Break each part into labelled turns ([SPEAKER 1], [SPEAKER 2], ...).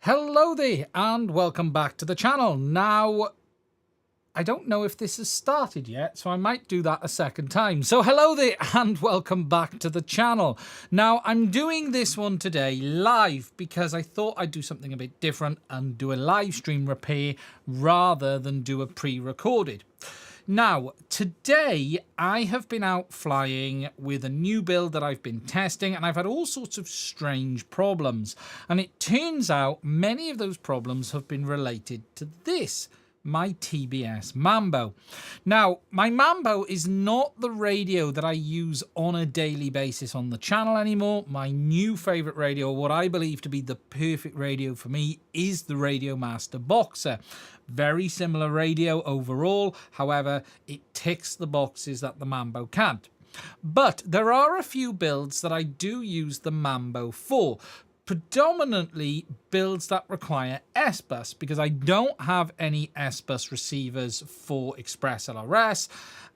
[SPEAKER 1] Hello there and welcome back to the channel. Now, I don't know if this has started yet, so I might do that a second time. So hello there and welcome back to the channel. Now, I'm doing this one today live because I thought I'd do something a bit different and do a live stream repair rather than do a pre-recorded. Now, today I have been out flying with a new build that I've been testing, and I've had all sorts of strange problems. And it turns out many of those problems have been related to this, my TBS Mambo. Now, my Mambo is not the radio that I use on a daily basis on the channel anymore. My new favorite radio, what I believe to be the perfect radio for me, is the Radio Master Boxer. Very similar radio overall, however, it ticks the boxes that the Mambo can't. But there are a few builds that I do use the Mambo for. Predominantly builds that require S-Bus, because I don't have any S-Bus receivers for Express ELRS,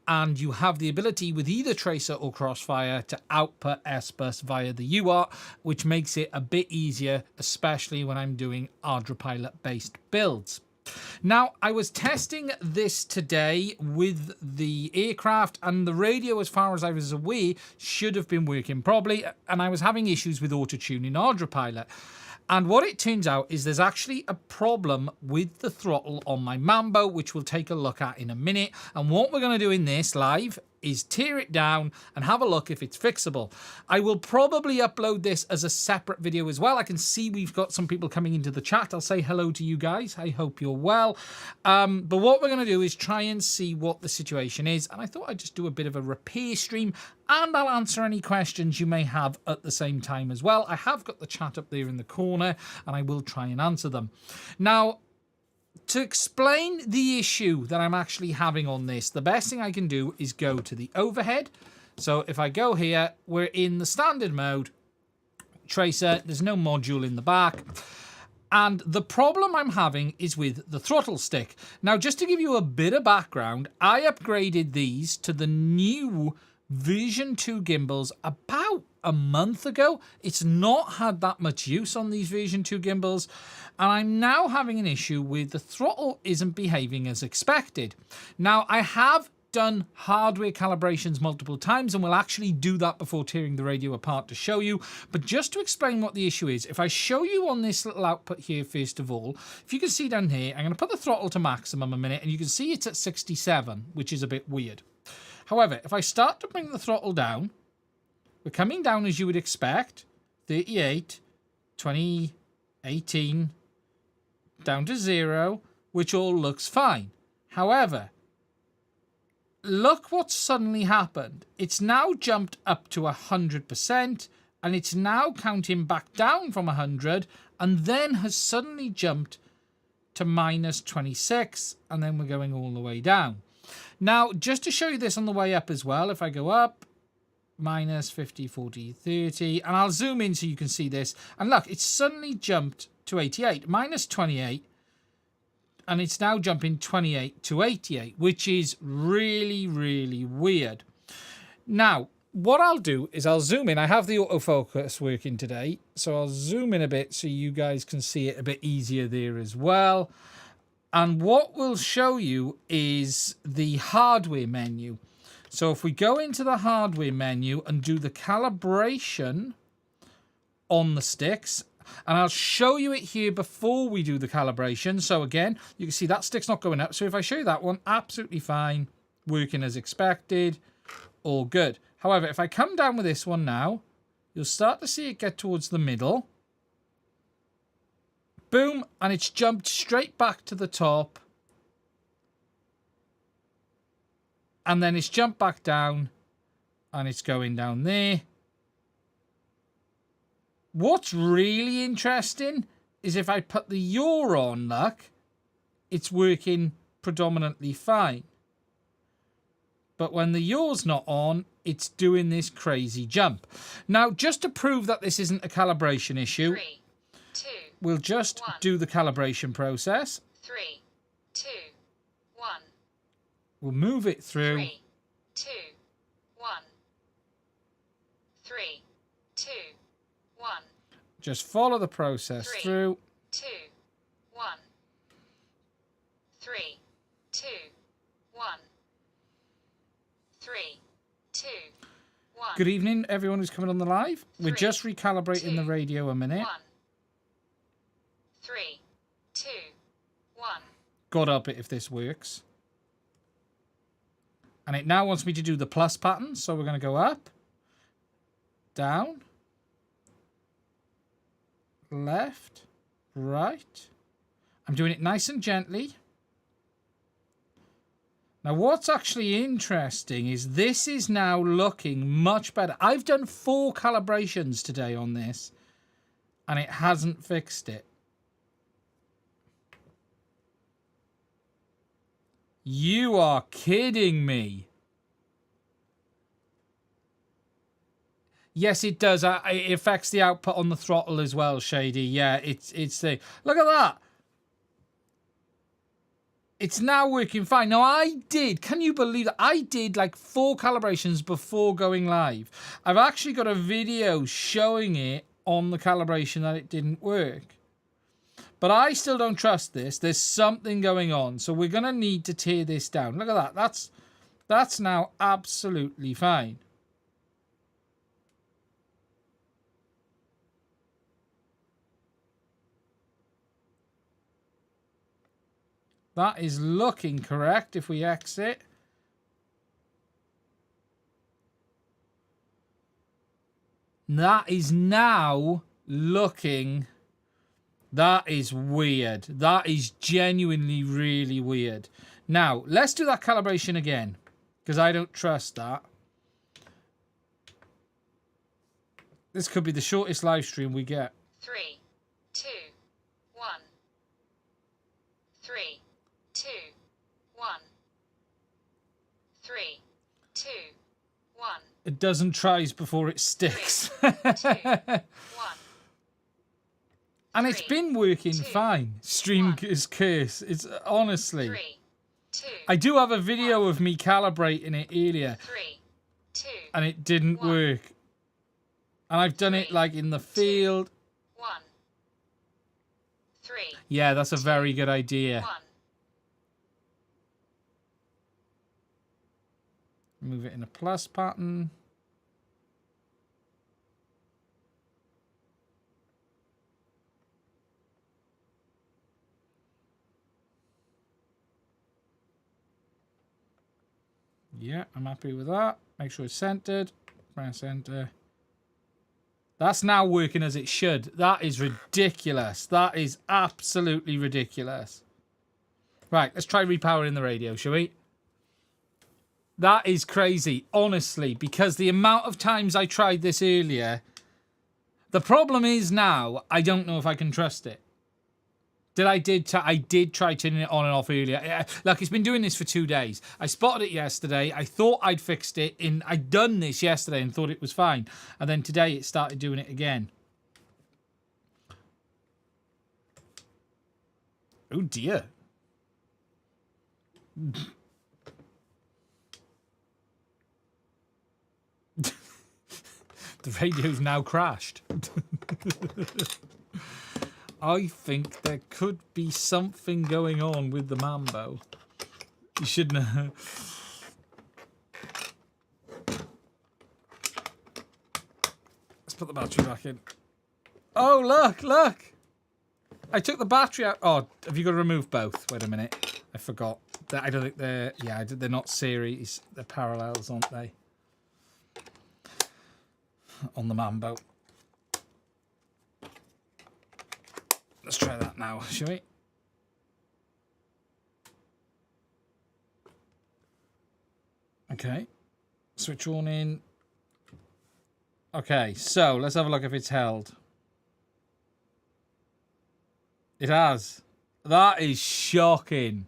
[SPEAKER 1] and you have the ability with either Tracer or Crossfire to output S-Bus via the UART, which makes it a bit easier, especially when I'm doing Ardra based builds. Now, I was testing this today with the aircraft, and the radio, as far as I was aware, should have been working properly, and I was having issues with auto-tuning Ardra. And what it turns out is there's actually a problem with the throttle on my Mambo, which we'll take a look at in a minute. And what we're going to do in this live is tear it down and have a look if it's fixable. I will probably upload this as a separate video as well. I can see we've got some people coming into the chat. I'll say hello to you guys. I hope you're well. But what we're going to do is try and see what the situation is. And I thought I'd just do a bit of a repair stream, and I'll answer any questions you may have at the same time as well. I have got the chat up there in the corner, and I will try and answer them. Now, to explain the issue that I'm actually having on this, the best thing I can do is go to the overhead. So if I go here, we're in the standard mode, Tracer, there's no module in the back. And the problem I'm having is with the throttle stick. Now, just to give you a bit of background, I upgraded these to the new version 2 gimbals about a month ago. It's not had that much use on these version 2 gimbals, and I'm now having an issue with the throttle isn't behaving as expected. Now, I have done hardware calibrations multiple times, and we'll actually do that before tearing the radio apart to show you. But just to explain what the issue is, if I show you on this little output here, first of all, if you can see down here, I'm going to put the throttle to maximum a minute, and you can see it's at 67, which is a bit weird. However, if I start to bring the throttle down, we're coming down as you would expect, 38, 20, 18, down to 0, which all looks fine. However, look what suddenly happened. It's now jumped up to 100%, and it's now counting back down from 100, and then has suddenly jumped to minus 26, and then we're going all the way down. Now, just to show you this on the way up as well, if I go up, minus 50, 40, 30, and I'll zoom in so you can see this. And look, it's suddenly jumped to 88, minus 28, and it's now jumping 28 to 88, which is really, really weird. Now, what I'll do is I'll zoom in. I have the autofocus working today, so I'll zoom in a bit so you guys can see it a bit easier there as well. And what we'll show you is the hardware menu. So if we go into the hardware menu and do the calibration on the sticks, and I'll show you it here before we do the calibration. So again, you can see that stick's not going up. So if I show you that one, absolutely fine, working as expected, all good. However, if I come down with this one now, you'll start to see it get towards the middle. Boom, and it's jumped straight back to the top. And then it's jumped back down, and it's going down there. What's really interesting is if I put the yaw on, look, it's working predominantly fine. But when the yaw's not on, it's doing this crazy jump. Now, just to prove that this isn't a calibration issue,
[SPEAKER 2] 3, 2,
[SPEAKER 1] we'll just
[SPEAKER 2] 1.
[SPEAKER 1] do the calibration process.
[SPEAKER 2] 3, 2, 1.
[SPEAKER 1] We'll move it through.
[SPEAKER 2] 3, 2, 1. 3, 2, 1.
[SPEAKER 1] Just follow the process
[SPEAKER 2] 3,
[SPEAKER 1] through.
[SPEAKER 2] 2, 1. 3, 2, 1. 3, 2, 1.
[SPEAKER 1] Good evening, everyone who's coming on the live. We're
[SPEAKER 2] 3,
[SPEAKER 1] just recalibrating
[SPEAKER 2] 2,
[SPEAKER 1] the radio a minute.
[SPEAKER 2] 1. 3, 2, 1.
[SPEAKER 1] God help it if this works. And it now wants me to do the plus pattern, so we're going to go up, down, left, right. I'm doing it nice and gently. Now, what's actually interesting is this is now looking much better. I've done 4 calibrations today on this, and it hasn't fixed it. You are kidding me. Yes, it does. It affects the output on the throttle as well, Shady. Yeah, it's the... Look at that. It's now working fine. Now, I did... Can you believe that? I did like 4 calibrations before going live. I've actually got a video showing it on the calibration that it didn't work. But I still don't trust this. There's something going on. So we're going to need to tear this down. Look at that. That's now absolutely fine. That is looking correct if we exit. That is now looking... That is weird. That is genuinely really weird. Now, let's do that calibration again, because I don't trust that. This could be the shortest live stream we get.
[SPEAKER 2] 3, 2, 1. 3, 2, 1. 3, 2, 1.
[SPEAKER 1] It doesn't tries before it sticks.
[SPEAKER 2] 3, 2, 1.
[SPEAKER 1] And it's been working
[SPEAKER 2] 2,
[SPEAKER 1] fine. Stream is curse. It's honestly.
[SPEAKER 2] 3, 2.
[SPEAKER 1] I do have a video of me calibrating it earlier,
[SPEAKER 2] 3, 2.
[SPEAKER 1] and it didn't
[SPEAKER 2] 1.
[SPEAKER 1] work. And I've done it like in the field.
[SPEAKER 2] 1. 3.
[SPEAKER 1] Yeah, that's a very good idea.
[SPEAKER 2] 1.
[SPEAKER 1] Move it in a plus pattern. Yeah, I'm happy with that. Make sure it's centered. Press enter. That's now working as it should. That is ridiculous. That is absolutely ridiculous. Right, let's try repowering the radio, shall we? That is crazy, honestly, because the amount of times I tried this earlier, the problem is now I don't know if I can trust it. I did try turning it on and off earlier. Like, it's been doing this for 2 days. I spotted it yesterday. I thought I'd fixed it. I'd done this yesterday and thought it was fine. And then today it started doing it again. Oh, dear. The radio's now crashed. I think there could be something going on with the Mambo. You should know. Let's put the battery back in. Oh, look, look. I took the battery out. Oh, have you got to remove both? Wait a minute. I forgot. I don't think they're... Yeah, they're not series. They're parallels, aren't they? On the Mambo. Let's try that now, shall we? Okay. Switch on in. Okay, so let's have a look if it's held. It has. That is shocking.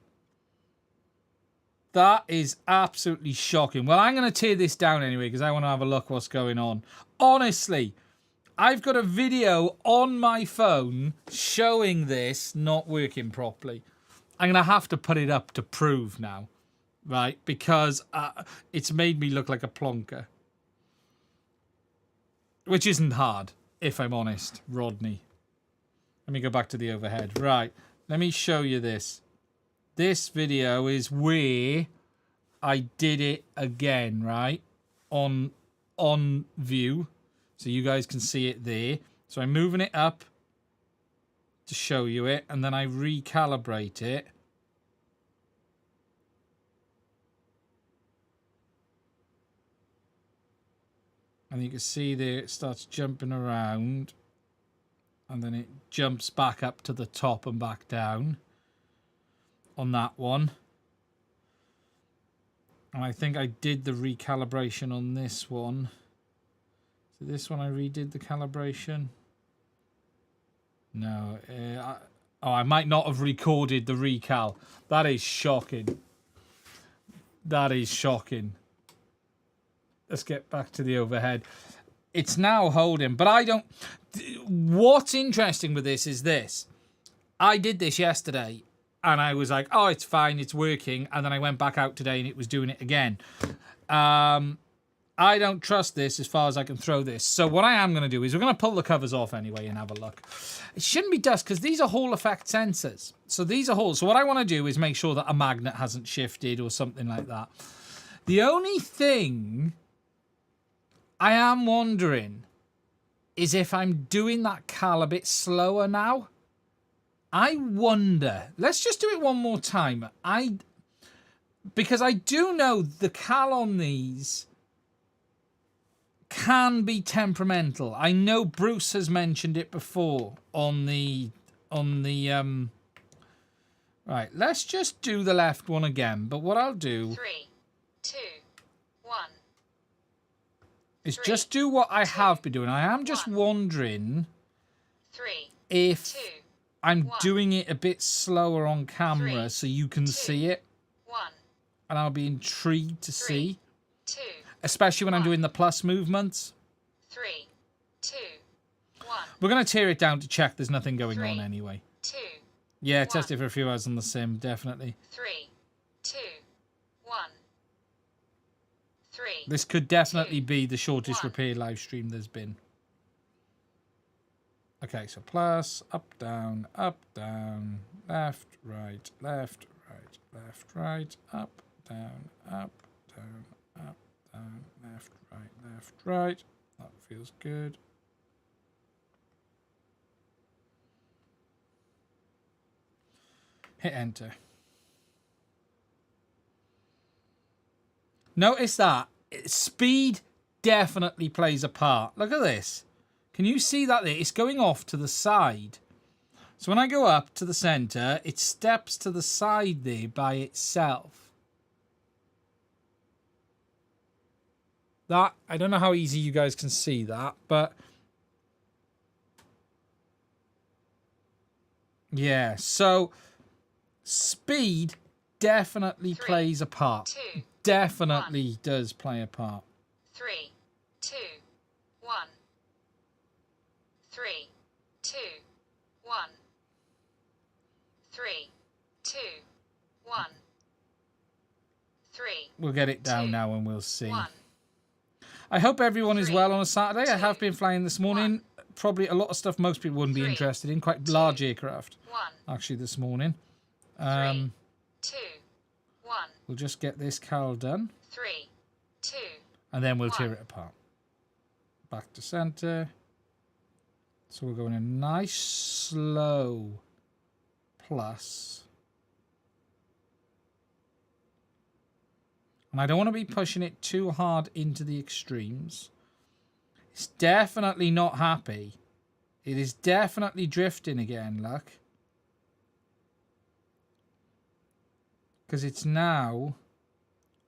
[SPEAKER 1] That is absolutely shocking. Well, I'm going to tear this down anyway because I want to have a look what's going on. Honestly, I've got a video on my phone showing this not working properly. I'm going to have to put it up to prove now, right? Because it's made me look like a plonker. Which isn't hard, if I'm honest, Rodney. Let me go back to the overhead. Right. Let me show you this. This video is where I did it again, right? On view. So you guys can see it there. So I'm moving it up to show you it, and then I recalibrate it. And you can see there it starts jumping around, and then it jumps back up to the top and back down on that one. And I think I did the recalibration on this one. So this one I redid the calibration. No, I might not have recorded the recal. That is shocking. That is shocking. Let's get back to the overhead. It's now holding, but I don't... What's interesting with this is this. I did this yesterday, and I was like, oh, it's fine, it's working. And then I went back out today, and it was doing it again. I don't trust this as far as I can throw this. So what I am going to do is we're going to pull the covers off anyway and have a look. It shouldn't be dust because these are Hall effect sensors. So these are Hall. So what I want to do is make sure that a magnet hasn't shifted or something like that. The only thing I am wondering is if I'm doing that cal a bit slower now. I wonder. Let's just do it one more time. Because I do know the cal on these can be temperamental. I know Bruce has mentioned it before on the right, let's just do the left one again. But what I'll do
[SPEAKER 2] 3, 2, 1
[SPEAKER 1] is just do what I have been doing. I am just
[SPEAKER 2] 1
[SPEAKER 1] wondering
[SPEAKER 2] 3,
[SPEAKER 1] if
[SPEAKER 2] 2,
[SPEAKER 1] I'm
[SPEAKER 2] 1
[SPEAKER 1] doing it a bit slower on camera
[SPEAKER 2] 3,
[SPEAKER 1] so you can
[SPEAKER 2] 2,
[SPEAKER 1] see it.
[SPEAKER 2] 1
[SPEAKER 1] And I'll be intrigued to
[SPEAKER 2] 3,
[SPEAKER 1] see.
[SPEAKER 2] 2,
[SPEAKER 1] Especially when I'm
[SPEAKER 2] 1
[SPEAKER 1] doing the plus movements.
[SPEAKER 2] 3, 2, 1
[SPEAKER 1] We're going to tear it down to check there's nothing going
[SPEAKER 2] 3,
[SPEAKER 1] on anyway.
[SPEAKER 2] 2,
[SPEAKER 1] Yeah,
[SPEAKER 2] 1
[SPEAKER 1] test it for a few hours on the sim, definitely.
[SPEAKER 2] 3, 2, 1 3.
[SPEAKER 1] This could definitely
[SPEAKER 2] 2,
[SPEAKER 1] be the shortest
[SPEAKER 2] 1
[SPEAKER 1] repair live stream there's been. Okay, so plus, up, down, left, right, left, up, down, up, down, left, right. That feels good. Hit enter. Notice that speed definitely plays a part. Look at this. Can you see that there? It's going off to the side. So when I go up to the center, it steps to the side there by itself. That, I don't know how easy you guys can see that, but yeah, so speed definitely
[SPEAKER 2] 3,
[SPEAKER 1] plays a part.
[SPEAKER 2] 2,
[SPEAKER 1] Definitely
[SPEAKER 2] 1
[SPEAKER 1] does play a part.
[SPEAKER 2] 3, 2, 1 3, 2, 1 3, 2, 1 3.
[SPEAKER 1] We'll get it down
[SPEAKER 2] 2,
[SPEAKER 1] now and we'll see.
[SPEAKER 2] 1
[SPEAKER 1] I hope everyone is
[SPEAKER 2] 3,
[SPEAKER 1] well on a Saturday. I have been flying this morning.
[SPEAKER 2] 1
[SPEAKER 1] Probably a lot of stuff most people wouldn't be
[SPEAKER 2] 3,
[SPEAKER 1] interested in. Quite
[SPEAKER 2] 2,
[SPEAKER 1] large aircraft,
[SPEAKER 2] 1
[SPEAKER 1] actually, this morning.
[SPEAKER 2] 3, 2, 1
[SPEAKER 1] We'll just get this cal done.
[SPEAKER 2] 3, 2,
[SPEAKER 1] And then we'll
[SPEAKER 2] 1
[SPEAKER 1] tear it apart. Back to center. So we're going a nice, slow plus. And I don't want to be pushing it too hard into the extremes. It's definitely not happy. It is definitely drifting again, look. Because it's now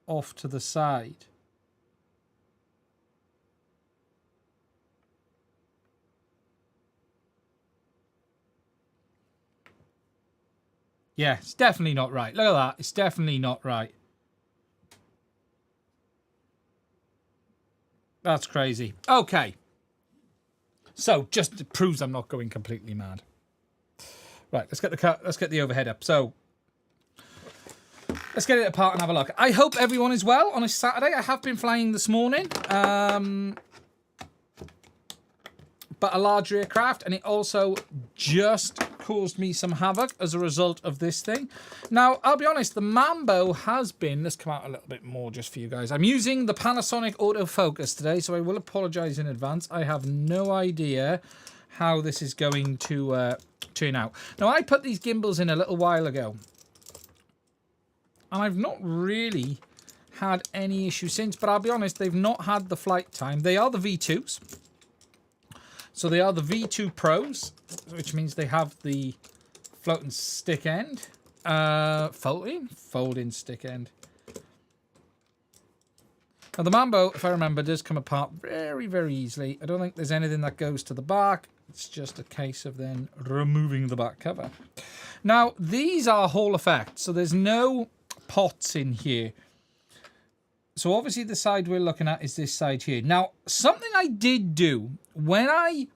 [SPEAKER 1] off to the side. Yeah, it's definitely not right. Look at that. It's definitely not right. That's crazy. Okay. So, just proves I'm not going completely mad. Right, let's get the overhead up. So, let's get it apart and have a look. I hope everyone is well on a Saturday. I have been flying this morning. but a large aircraft, and it also just caused me some havoc as a result of this thing. Now, I'll be honest, the Mambo has been, let's come out a little bit more just for you guys. I'm using the Panasonic autofocus today, so I will apologize in advance. I have no idea how this is going to turn out. Now, I put these gimbals in a little while ago, and I've not really had any issue since, but I'll be honest, they've not had the flight time. They are the V2s. So they are the V2 Pros, which means they have the floating stick end. Folding stick end. Now the Mambo, if I remember, does come apart very, very easily. I don't think there's anything that goes to the back. It's just a case of then removing the back cover. Now, these are Hall effect, so there's no pots in here. So obviously the side we're looking at is this side here. Now, something I did do when I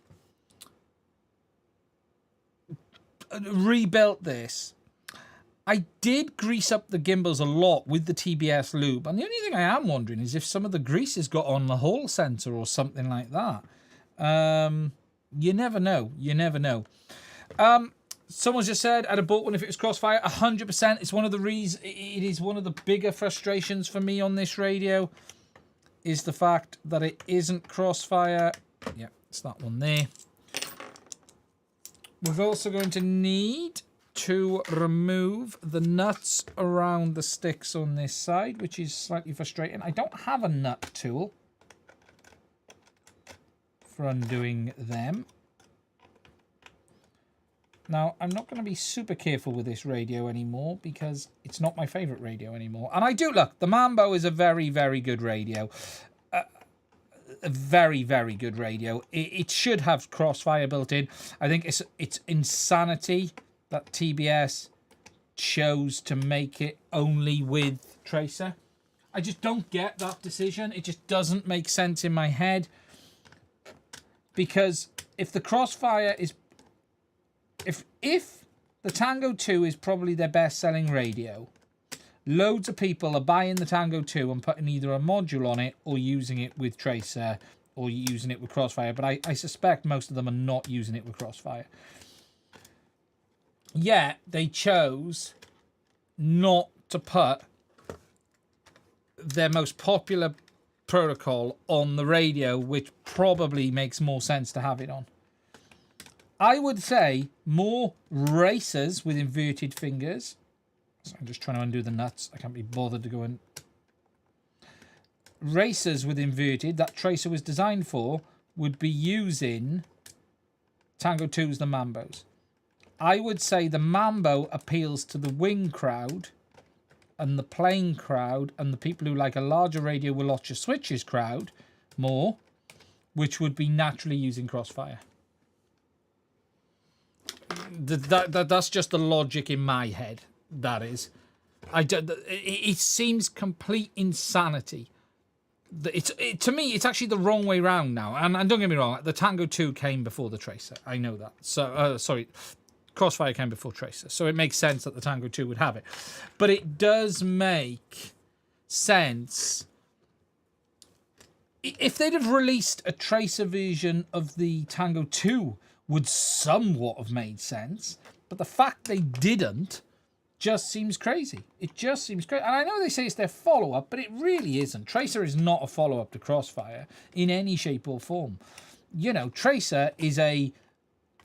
[SPEAKER 1] rebuilt this, I did grease up the gimbals a lot with the TBS lube. And the only thing I am wondering is if some of the grease has got on the Hall sensor or something like that. You never know. You never know. Someone just said, I'd have bought one if it was Crossfire. 100%. It's one of the reasons. It is one of the bigger frustrations for me on this radio, is the fact that it isn't Crossfire. Yeah, it's that one there. We're also going to need to remove the nuts around the sticks on this side, which is slightly frustrating. I don't have a nut tool for undoing them. Now, I'm not going to be super careful with this radio anymore because it's not my favourite radio anymore. And I do, look, the Mambo is a very, very good radio. A very, very good radio. It should have Crossfire built in. I think it's insanity that TBS chose to make it only with Tracer. I just don't get that decision. It just doesn't make sense in my head. Because if the Crossfire is... If the Tango 2 is probably their best-selling radio, loads of people are buying the Tango 2 and putting either a module on it or using it with Tracer or using it with Crossfire. But I suspect most of them are not using it with Crossfire. Yet they chose not to put their most popular protocol on the radio, which probably makes more sense to have it on. I would say more racers with inverted fingers. So I'm just trying to undo the nuts. I can't be bothered to go in. Racers with inverted, that Tracer was designed for, would be using Tango 2s, the Mambos. I would say the Mambo appeals to the wing crowd and the plane crowd and the people who like a larger radio with lots of switches crowd more, which would be naturally using Crossfire. That's just the logic in my head. That is, it seems complete insanity. To me, it's actually the wrong way round now. And don't get me wrong, the Tango 2 came before the Tracer. I know that. So sorry, Crossfire came before Tracer. So it makes sense that the Tango 2 would have it. But it does make sense. If they'd have released a Tracer version of the Tango 2, would somewhat have made sense, but the fact they didn't just seems crazy. It just seems crazy. And I know they say it's their follow-up, but it really isn't. Tracer is not a follow-up to Crossfire in any shape or form. You know, Tracer is a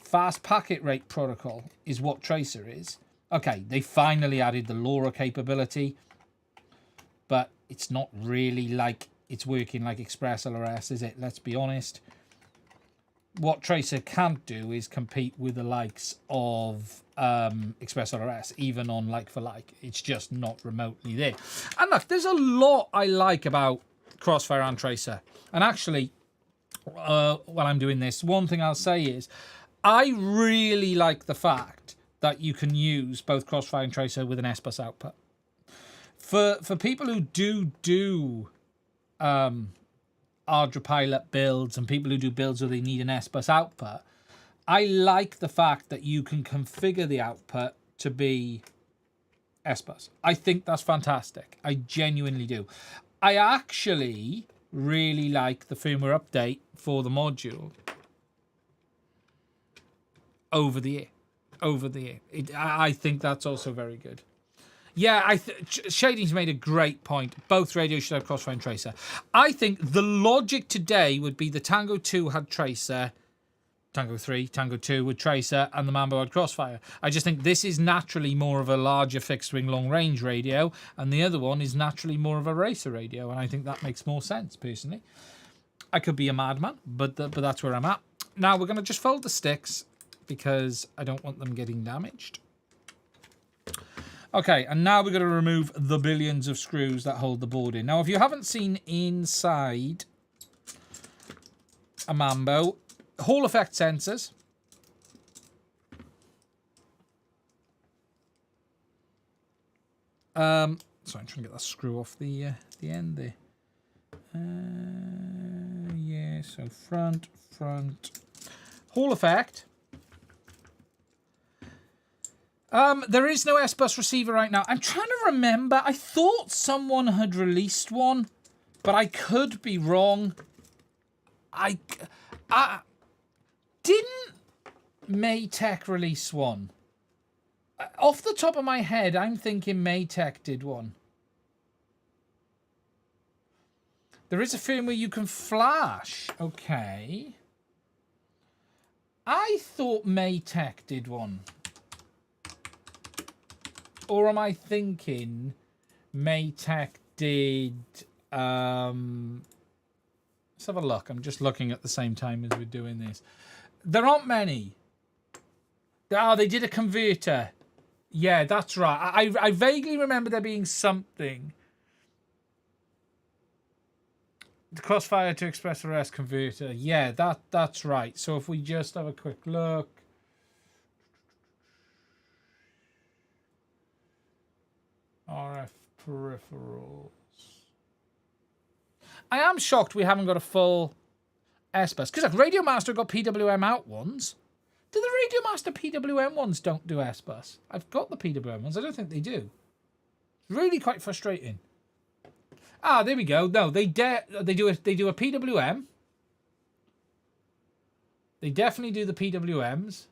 [SPEAKER 1] fast packet rate protocol, is what Tracer is. Okay, they finally added the LoRa capability, but it's not really like it's working like Express ELRS, is it? Let's be honest. What Tracer can't do is compete with the likes of Express ELRS, even on like for like. It's just not remotely there. And look, there's a lot I like about Crossfire and Tracer. And actually, while I'm doing this, one thing I'll say is I really like the fact that you can use both Crossfire and Tracer with an S-Bus output. For people who do Ardra Pilot builds and people who do builds where they need an S-Bus output, I like the fact that you can configure the output to be S-Bus. I think that's fantastic. I genuinely do. I actually really like the firmware update for the module over the ear. I think that's also very good. Yeah, Shading's made a great point. Both radios should have Crossfire and Tracer. I think the logic today would be the Tango 2 had Tracer, Tango 3, Tango 2 with Tracer, and the Mambo had Crossfire. I just think this is naturally more of a larger fixed-wing long-range radio, and the other one is naturally more of a racer radio, and I think that makes more sense, personally. I could be a madman, but that's where I'm at. Now, we're going to just fold the sticks, because I don't want them getting damaged. Okay, and now we're going to remove the billions of screws that hold the board in. Now, if you haven't seen inside a Mambo, Hall effect sensors. Sorry, I'm trying to get that screw off the end there. Yeah, so front. Hall effect. There is no S-Bus receiver right now. I'm trying to remember. I thought someone had released one, but I could be wrong. I didn't Maytech release one? Off the top of my head, I'm thinking Maytech did one. There is a firmware you can flash. Okay. I thought Maytech did one. Or am I thinking Maytech did... let's have a look. I'm just looking at the same time as we're doing this. There aren't many. Oh, they did a converter. Yeah, that's right. I vaguely remember there being something. The Crossfire to Express ELRS converter. Yeah, that's right. So if we just have a quick look. RF peripherals. I am shocked we haven't got a full S-Bus. Because like, Radio Master got PWM out ones. Do the Radio Master PWM ones don't do S-Bus? I've got the PWM ones. I don't think they do. It's really quite frustrating. Ah, there we go. No, they do a PWM. They definitely do the PWMs.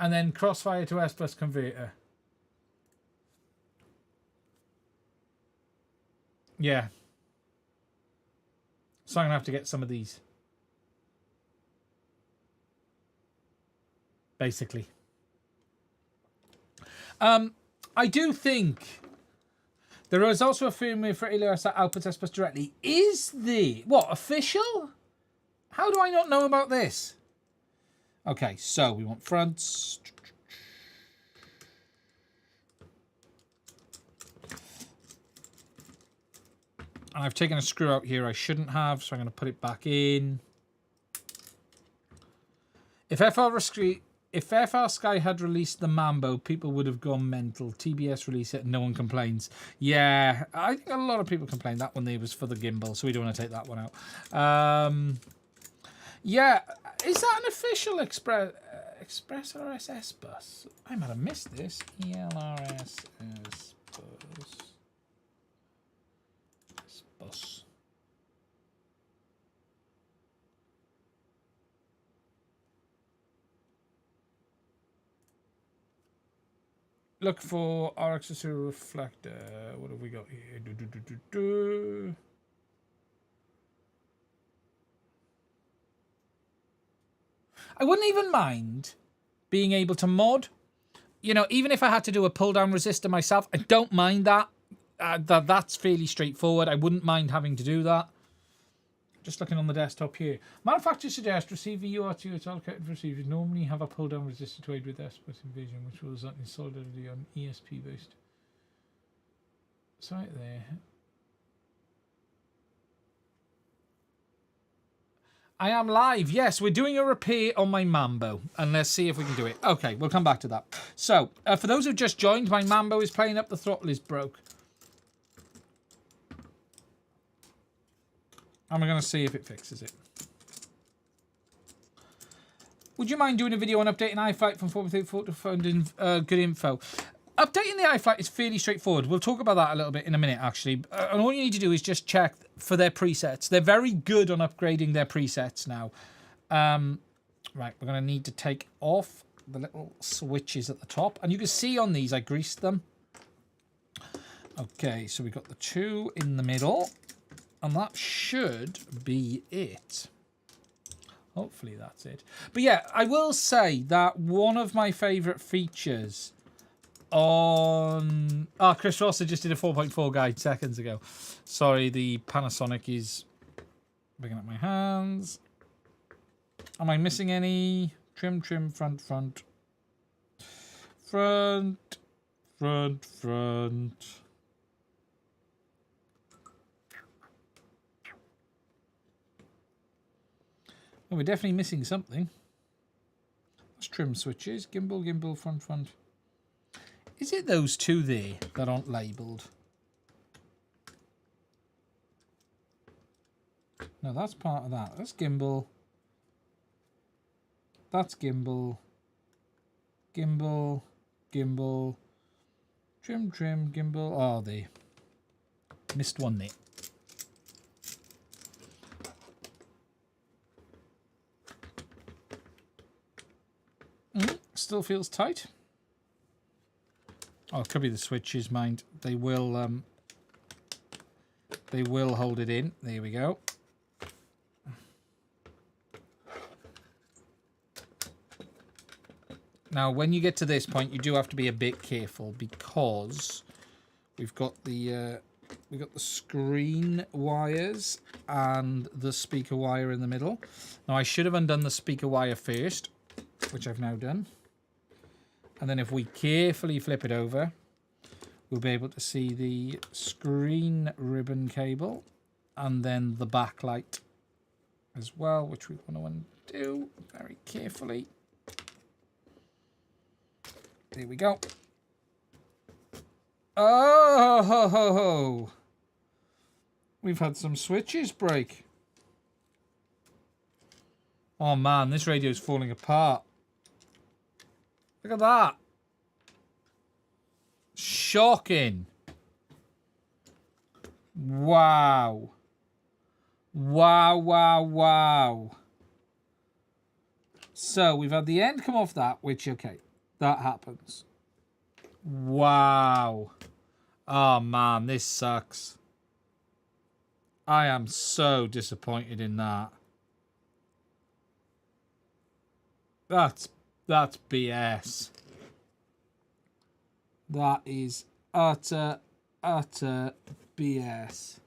[SPEAKER 1] And then Crossfire to S-Bus converter. Yeah. So I'm going to have to get some of these. Basically. I do think there is also a firmware for ELRS that outputs S-Bus directly. Is the... What, official? How do I not know about this? Okay, so we want fronts. And I've taken a screw out here I shouldn't have, so I'm going to put it back in. If FR Sky had released the Mambo, people would have gone mental. TBS released it and no one complains. Yeah, I think a lot of people complained. That one there was for the gimbal, so we don't want to take that one out. Yeah, is that an official Express ELRS S-Bus? I might have missed this. ELRS S-Bus. S-Bus. Look for RX Zero reflector. What have we got here? I wouldn't even mind being able to mod. You know, even if I had to do a pull-down resistor myself, I don't mind that. That's fairly straightforward. I wouldn't mind having to do that. Just looking on the desktop here. Manufacturers suggest receiver URT or allocated receivers normally have a pull-down resistor to aid with S-Bus invasion, which will result in solidity on ESP-based. It's right there. I am live. Yes, we're doing a repair on my Mambo, and let's see if we can do it. Okay, we'll come back to that. So, for those who've just joined, my Mambo is playing up. The throttle is broke. And we're going to see if it fixes it. Would you mind doing a video on updating iFlight from 4.34 to finding good info? Updating the iFlight is fairly straightforward. We'll talk about that a little bit in a minute, actually. And all you need to do is just check for their presets. They're very good on upgrading their presets now. Right, we're going to need to take off the little switches at the top. And you can see on these, I greased them. Okay, so we've got the 2 in the middle. And that should be it. Hopefully that's it. But yeah, I will say that one of my favourite features on... Ah, Chris Rosser just did a 4.4 guide seconds ago. Sorry, the Panasonic is picking up my hands. Am I missing any? Trim, trim, front, front. Front, front, front. Oh, we're definitely missing something. Let's trim switches. Gimbal, gimbal, front, front. Is it those 2 there that aren't labelled? No, that's part of that. That's gimbal. That's gimbal. Gimbal. Gimbal. Trim, trim, gimbal. Oh, they missed one there. Still feels tight. Oh, it could be the switches, mind. They will hold it in. There we go. Now, when you get to this point, you do have to be a bit careful because we've got the screen wires and the speaker wire in the middle. Now, I should have undone the speaker wire first, which I've now done. And then if we carefully flip it over, we'll be able to see the screen ribbon cable and then the backlight as well, which we want to undo very carefully. There we go. Oh, ho, ho, ho. We've had some switches break. Oh man, this radio's falling apart. Look at that. Shocking. Wow. Wow, wow, wow. So we've had the end come off that, which, okay, that happens. Wow. Oh man, this sucks. I am so disappointed in that. That's BS. That is utter BS.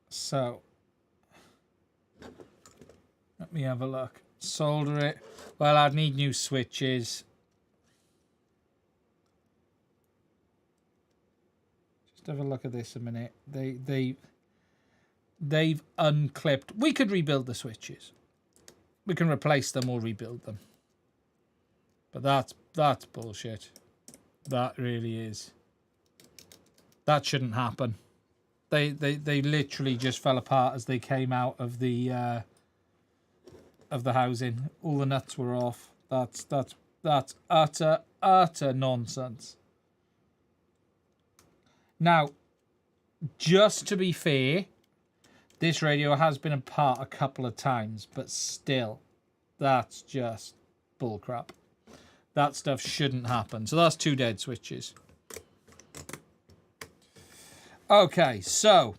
[SPEAKER 1] So, let me have a look. Solder it. Well, I'd need new switches. Just have a look at this a minute. They've unclipped. We could rebuild the switches. We can replace them or rebuild them. But that's bullshit. That really is. That shouldn't happen. They literally just fell apart as they came out of the housing. All the nuts were off. That's utter nonsense. Now, just to be fair, this radio has been apart a couple of times, but still, that's just bullcrap. That stuff shouldn't happen. So that's 2 dead switches. Okay, so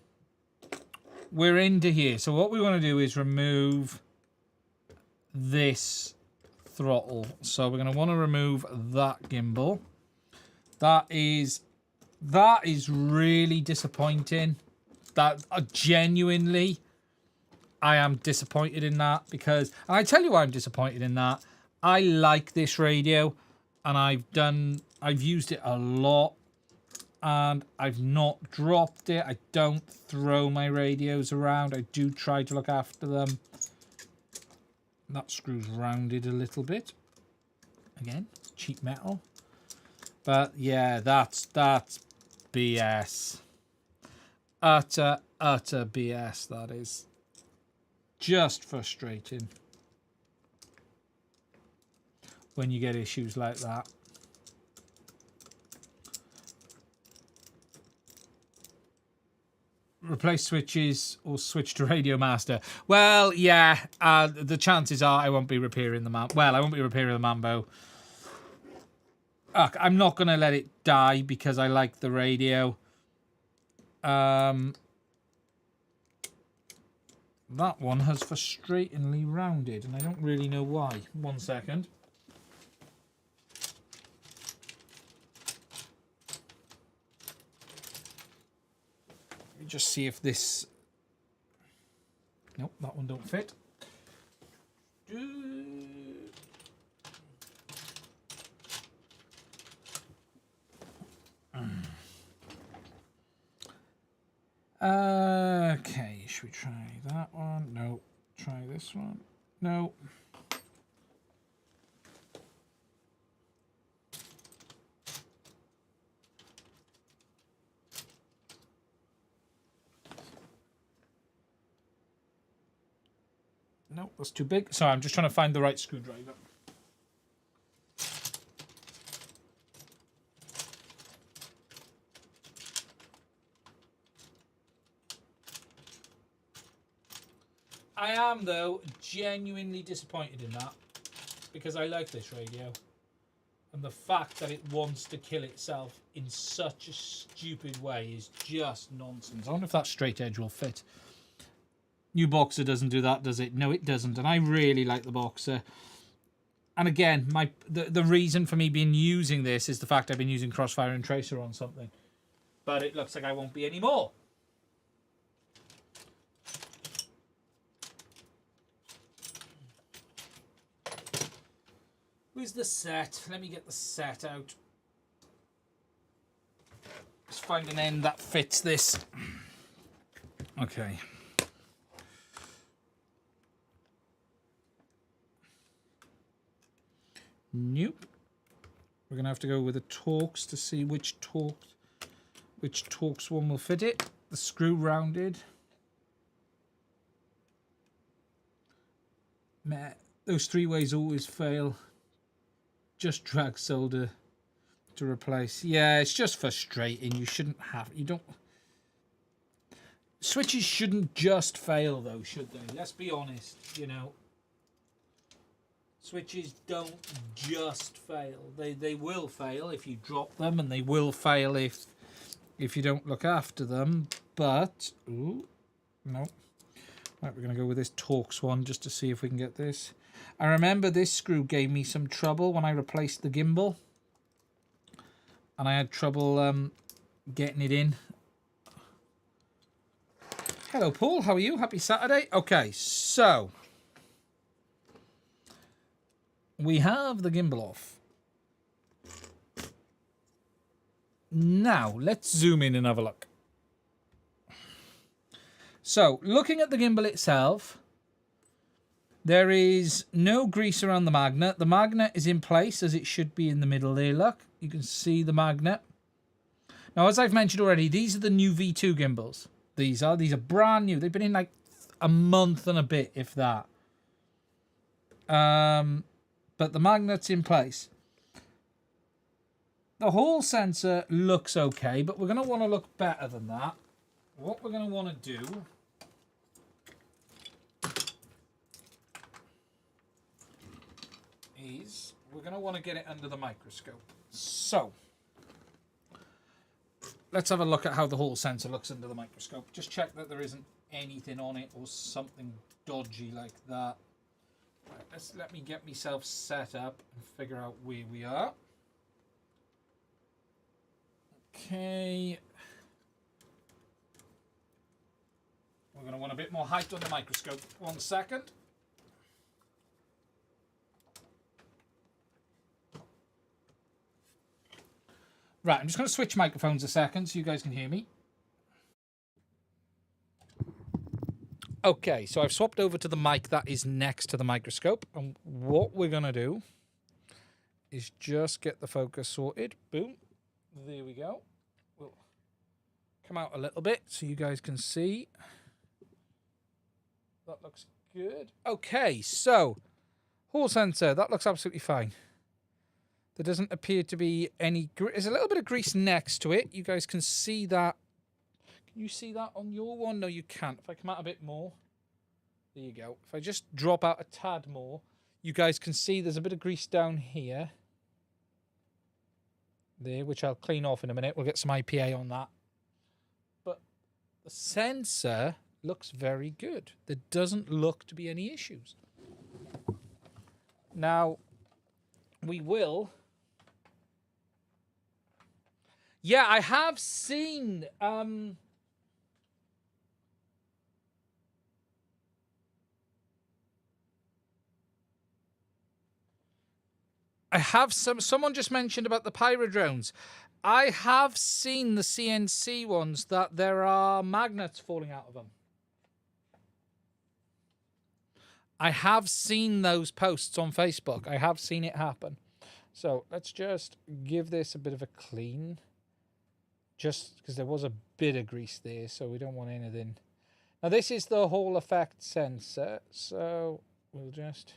[SPEAKER 1] we're into here. So what we want to do is remove this throttle. So we're going to want to remove that gimbal. That is really disappointing. That genuinely, I am disappointed in that because, and I tell you why I'm disappointed in that. I like this radio, and I've used it a lot, and I've not dropped it. I don't throw my radios around. I do try to look after them. That screw's rounded a little bit. Again, cheap metal. But yeah, that's BS. Utter BS, that is. Just frustrating when you get issues like that. replace switches or switch to Radio Master. Well, yeah, the chances are I won't be repairing the Mambo. Well, I won't be repairing the Mambo. I'm not going to let it die because I like the radio. That one has frustratingly rounded, and I don't really know why. 1 second. Let me just see if this... Nope, that one don't fit. Okay, should we try that one? No. Try this one? No. No, that's too big. Sorry, I'm just trying to find the right screwdriver. I am, though, genuinely disappointed in that because I like this radio. And the fact that it wants to kill itself in such a stupid way is just nonsense. I wonder if that straight edge will fit. New Boxer doesn't do that, does it? No, it doesn't. And I really like the Boxer. And again, the reason for me being using this is the fact I've been using Crossfire and Tracer on something. But it looks like I won't be anymore. Where's the set? Let me get the set out. Let's find an end that fits this. Okay. Nope. We're gonna have to go with the Torx to see which Torx one will fit it. The screw rounded. Meh. Those 3-ways always fail. Just drag solder to replace. Yeah, it's just frustrating. You shouldn't have. You don't. Switches shouldn't just fail, though, should they? Let's be honest. You know, switches don't just fail. They will fail if you drop them, and they will fail if you don't look after them. But ooh, no. Right, we're gonna go with this Torx one just to see if we can get this. I remember this screw gave me some trouble when I replaced the gimbal. And I had trouble getting it in. Hello, Paul. How are you? Happy Saturday. Okay, so. We have the gimbal off. Now, let's zoom in and have a look. So, looking at the gimbal itself... There is no grease around the magnet. The magnet is in place as it should be in the middle there, look. You can see the magnet. Now, as I've mentioned already, these are the new V2 gimbals. These are brand new. They've been in like a month and a bit, if that. But the magnet's in place. The Hall sensor looks okay, but we're going to want to look better than that. What we're going to want to do... is we're going to want to get it under the microscope. So, let's have a look at how the Hall sensor looks under the microscope. Just check that there isn't anything on it or something dodgy like that. Right, let me get myself set up and figure out where we are. Okay. We're going to want a bit more height on the microscope. 1 second. Right, I'm just going to switch microphones a second so you guys can hear me. Okay, so I've swapped over to the mic that is next to the microscope. And what we're going to do is just get the focus sorted. Boom. There we go. We'll come out a little bit so you guys can see. That looks good. Okay, so Hall sensor, that looks absolutely fine. There doesn't appear to be any... There's a little bit of grease next to it. You guys can see that. Can you see that on your one? No, you can't. If I come out a bit more, there you go. If I just drop out a tad more, you guys can see there's a bit of grease down here. There, which I'll clean off in a minute. We'll get some IPA on that. But the sensor looks very good. There doesn't look to be any issues. Now, we will... Yeah, I have seen... I have someone just mentioned about the pyro drones. I have seen the CNC ones that there are magnets falling out of them. I have seen those posts on Facebook. I have seen it happen. So let's just give this a bit of a clean. Just because there was a bit of grease there, so we don't want anything. Now this is the Hall effect sensor, so we'll just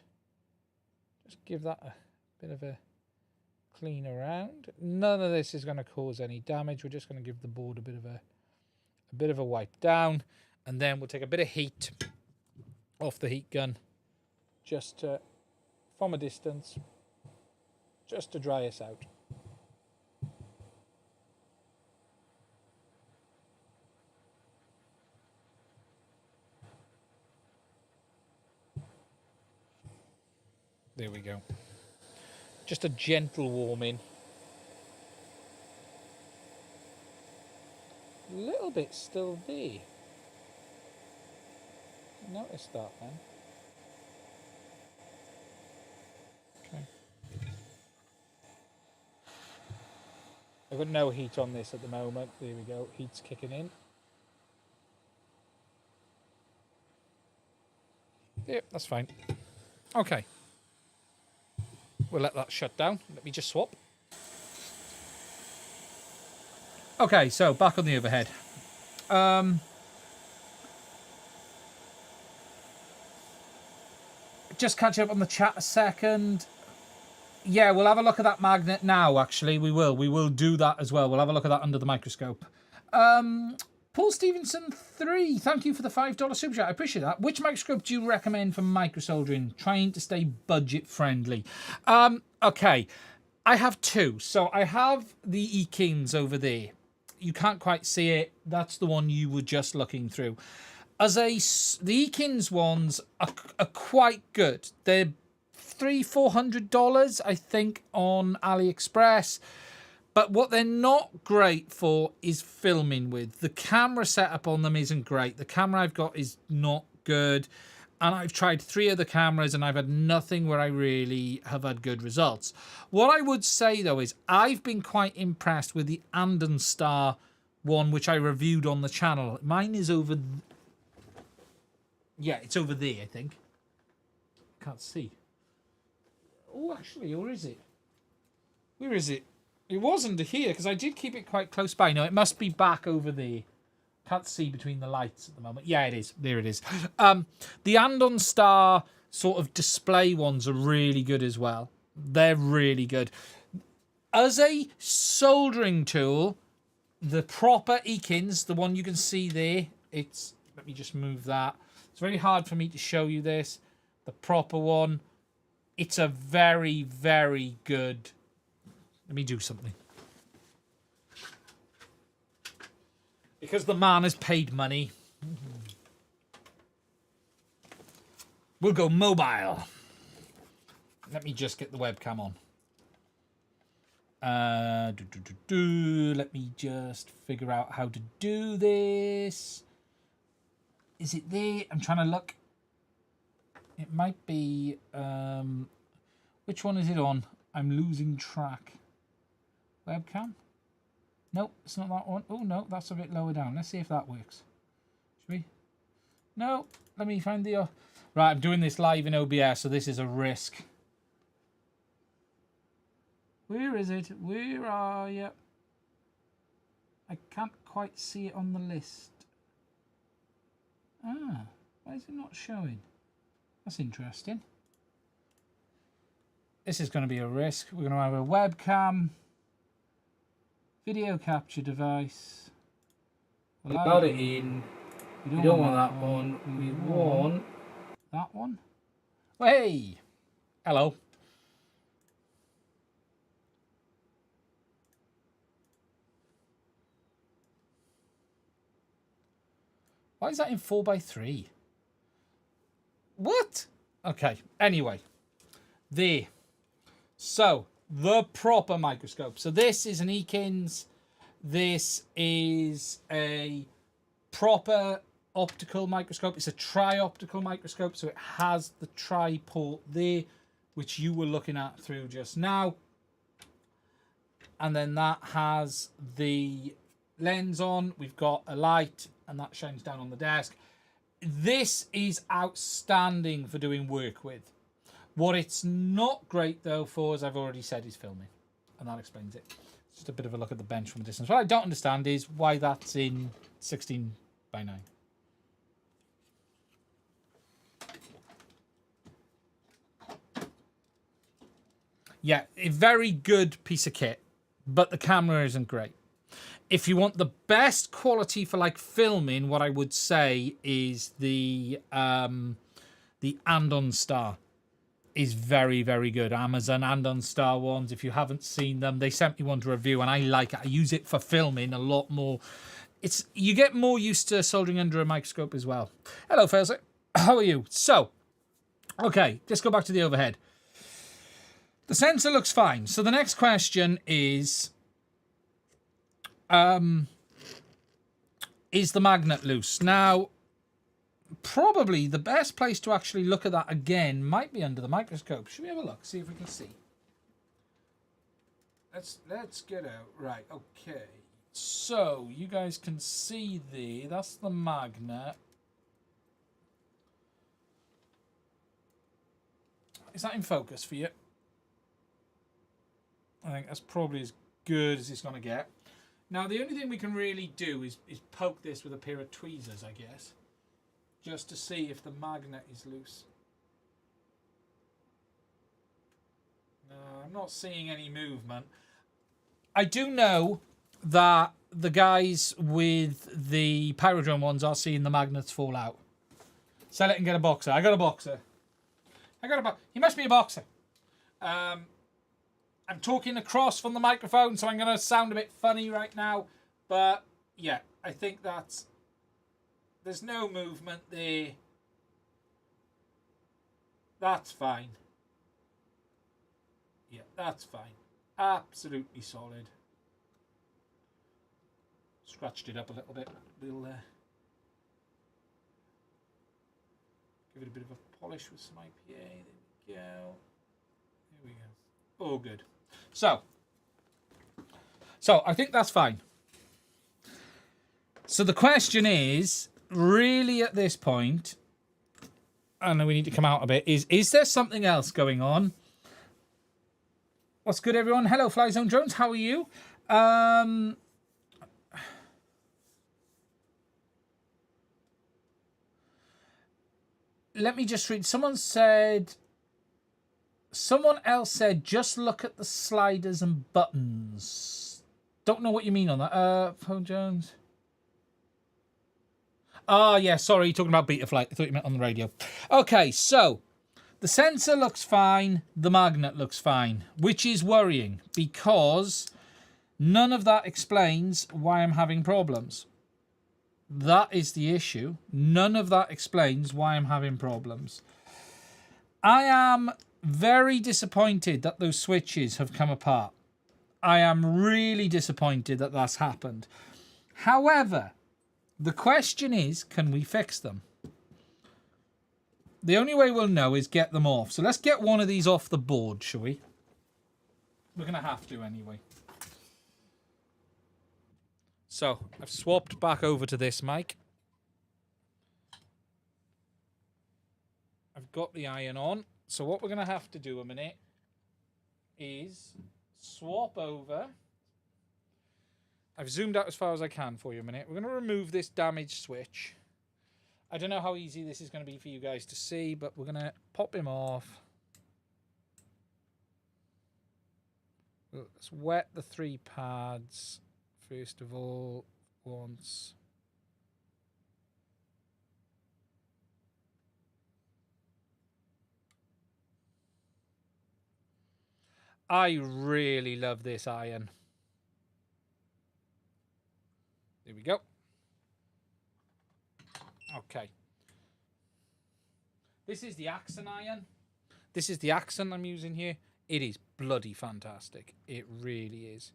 [SPEAKER 1] give that a bit of a clean around. None of this is going to cause any damage. We're just going to give the board a bit of a wipe down, and then we'll take a bit of heat off the heat gun, just from a distance, just to dry us out. There we go. Just a gentle warming. A little bit still there. Notice that then. Okay. I've got no heat on this at the moment. There we go. Heat's kicking in. Yep, that's fine. Okay. We'll let that shut down. Let me just swap. Okay, so back on the overhead. Just catch up on the chat a second. Yeah, we'll have a look at that magnet now, actually. We will do that as well. We'll have a look at that under the microscope. Paul Stevenson 3, thank you for the $5 super chat. I appreciate that. Which microscope do you recommend for microsoldering? Trying to stay budget friendly. Okay, I have two. So I have the Ekins over there. You can't quite see it. That's the one you were just looking through. The Ekins ones are quite good. They're $300-400, I think, on AliExpress. But what they're not great for is filming with. The camera setup on them isn't great. The camera I've got is not good. And I've tried 3 other cameras and I've had nothing where I really have had good results. What I would say, though, is I've been quite impressed with the Andon Star one, which I reviewed on the channel. Mine is over... Yeah, it's over there, I think. Can't see. Oh, actually, or is it? Where is it? It wasn't here, because I did keep it quite close by. No, it must be back over there. Can't see between the lights at the moment. Yeah, it is. There it is. The Andon Star sort of display ones are really good as well. They're really good. As a soldering tool, the proper Ekins, the one you can see there, it's... Let me just move that. It's very hard for me to show you this. The proper one. It's a very, very good... Let me do something. Because the man has paid money. We'll go mobile. Let me just get the webcam on. Let me just figure out how to do this. Is it there? I'm trying to look. It might be... which one is it on? I'm losing track. Webcam? Nope, it's not that one. Oh, no, that's a bit lower down. Let's see if that works. Should we? No, let me find the... Right, I'm doing this live in OBS, so this is a risk. Where is it? Where are you? I can't quite see it on the list. Ah, why is it not showing? That's interesting. This is going to be a risk. We're going to have a webcam, video capture device, allowed it in. We don't want that one. We want that one. Hey! Hello. Why is that in 4x3? What? Okay, anyway. There. So, the proper microscope. So this is an Eakins. This is a proper optical microscope. It's a tri-optical microscope, so it has the tri-port there, which you were looking at through just now. And then that has the lens on. We've got a light, and that shines down on the desk. This is outstanding for doing work with. What it's not great, though, for, as I've already said, is filming. And that explains it. Just a bit of a look at the bench from a distance. What I don't understand is why that's in 16:9. Yeah, a very good piece of kit, but the camera isn't great. If you want the best quality for like filming, what I would say is the Andon Star is very, very good. Amazon Andon Star ones. If you haven't seen them, they sent me one to review, and I like it. I use it for filming a lot more. You get more used to soldering under a microscope as well. Hello, Failsafe. How are you? So, okay, let's go back to the overhead. The sensor looks fine. So the next question is the magnet loose? Now, probably the best place to actually look at that again might be under the microscope. Should we have a look? See if we can see. Let's get out. Right, okay. So, you guys can see there. That's the magnet. Is that in focus for you? I think that's probably as good as it's going to get. Now, the only thing we can really do is poke this with a pair of tweezers, I guess. Just to see if the magnet is loose. No, I'm not seeing any movement. I do know that the guys with the Pyrodrome ones are seeing the magnets fall out. Sell it and get a boxer. I got a boxer. He must be a boxer. I'm talking across from the microphone, so I'm going to sound a bit funny right now. But, yeah, I think that's... There's no movement there. That's fine. Yeah, that's fine. Absolutely solid. Scratched it up a little bit. We'll give it a bit of a polish with some IPA. There we go. There we go. All good. So I think that's fine. So the question is, really at this point, I know we need to come out a bit, is there something else going on? What's good, everyone? Hello, Flyzone Drones. How are you? Let me just read. Someone else said, just look at the sliders and buttons. Don't know what you mean on that. Phone Jones. Oh, yeah, sorry, talking about Betaflight. I thought you meant on the radio. Okay, so the sensor looks fine. The magnet looks fine, which is worrying because none of that explains why I'm having problems. That is the issue. None of that explains why I'm having problems. I am very disappointed that those switches have come apart. I am really disappointed that that's happened. However, the question is, can we fix them? The only way we'll know is get them off. So let's get one of these off the board, shall we? We're going to have to anyway. So, I've swapped back over to this mic. I've got the iron on. So what we're going to have to do a minute is swap over. I've zoomed out as far as I can for you a minute. We're going to remove this damaged switch. I don't know how easy this is going to be for you guys to see, but we're going to pop him off. Let's wet the 3 pads first of all once. I really love this iron. There we go. Okay. This is the accent iron. This is the accent I'm using here. It is bloody fantastic. It really is.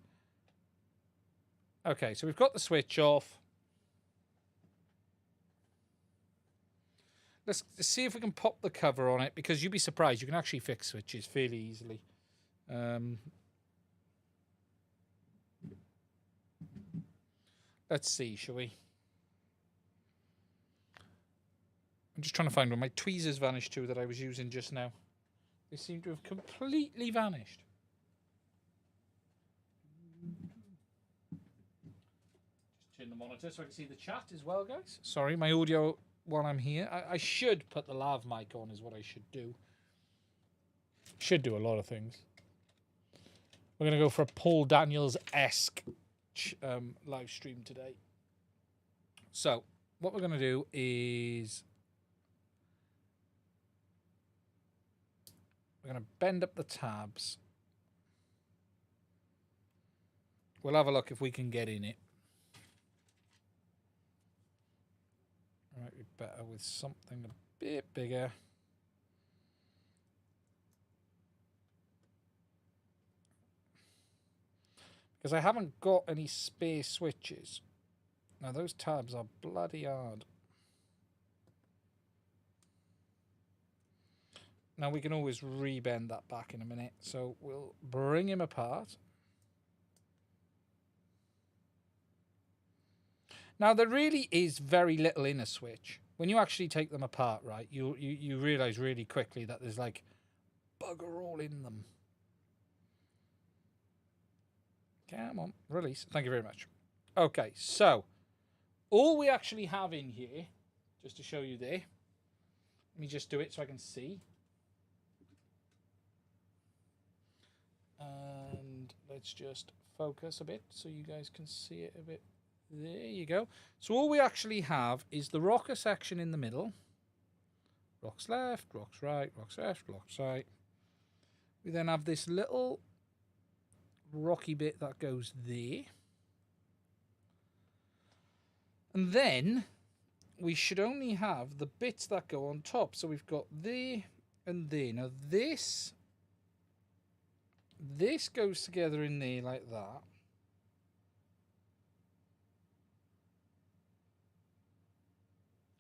[SPEAKER 1] Okay, so we've got the switch off. Let's see if we can pop the cover on it, because you'd be surprised. You can actually fix switches fairly easily. Let's see, shall we? I'm just trying to find where my tweezers vanished to that I was using just now. They seem to have completely vanished. Just turn the monitor so I can see the chat as well, guys. Sorry, my audio while I'm here. I should put the lav mic on is what I should do. Should do a lot of things. We're going to go for a Paul Daniels-esque live stream today. So, what we're going to do is we're going to bend up the tabs. We'll have a look if we can get in it. Might be better with something a bit bigger. Because I haven't got any spare switches. Now those tabs are bloody hard. Now we can always rebend that back in a minute. So we'll bring him apart. Now there really is very little in a switch. When you actually take them apart, right, you realise really quickly that there's like bugger all in them. Come on, release. Thank you very much. Okay, so all we actually have in here, just to show you there, let me just do it so I can see. And let's just focus a bit so you guys can see it a bit. There you go. So all we actually have is the rocker section in the middle. Rocks left, rocks right, rocks left, rocks right. We then have this little rocky bit that goes there. And then we should only have the bits that go on top. So we've got there and there. Now this goes together in there like that.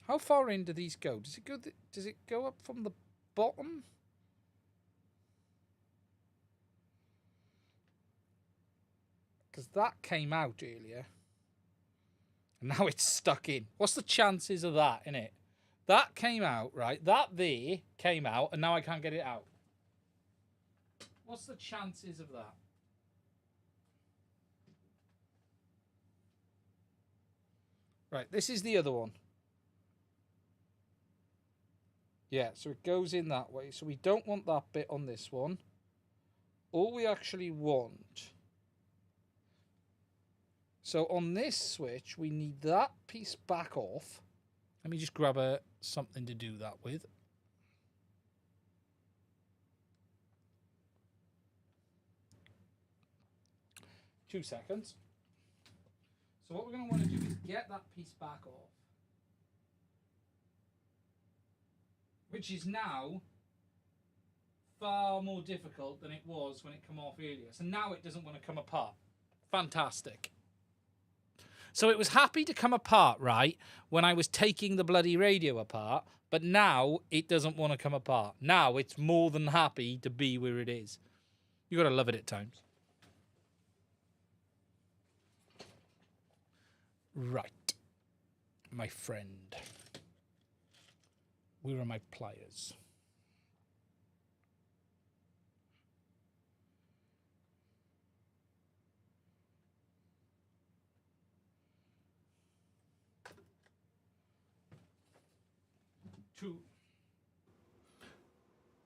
[SPEAKER 1] How far in do these go? Does it go up from the bottom? Because that came out earlier. And now it's stuck in. What's the chances of that, innit? That came out, right? That there came out, and now I can't get it out. What's the chances of that? Right, this is the other one. Yeah, so it goes in that way. So we don't want that bit on this one. All we actually want... So on this switch, we need that piece back off. Let me just grab something to do that with. Two seconds. So what we're going to want to do is get that piece back off. Which is now far more difficult than it was when it came off earlier. So now it doesn't want to come apart. Fantastic. So it was happy to come apart, right, when I was taking the bloody radio apart, but now it doesn't want to come apart. Now it's more than happy to be where it is. You got to love it at times. Right, my friend. Where are my pliers?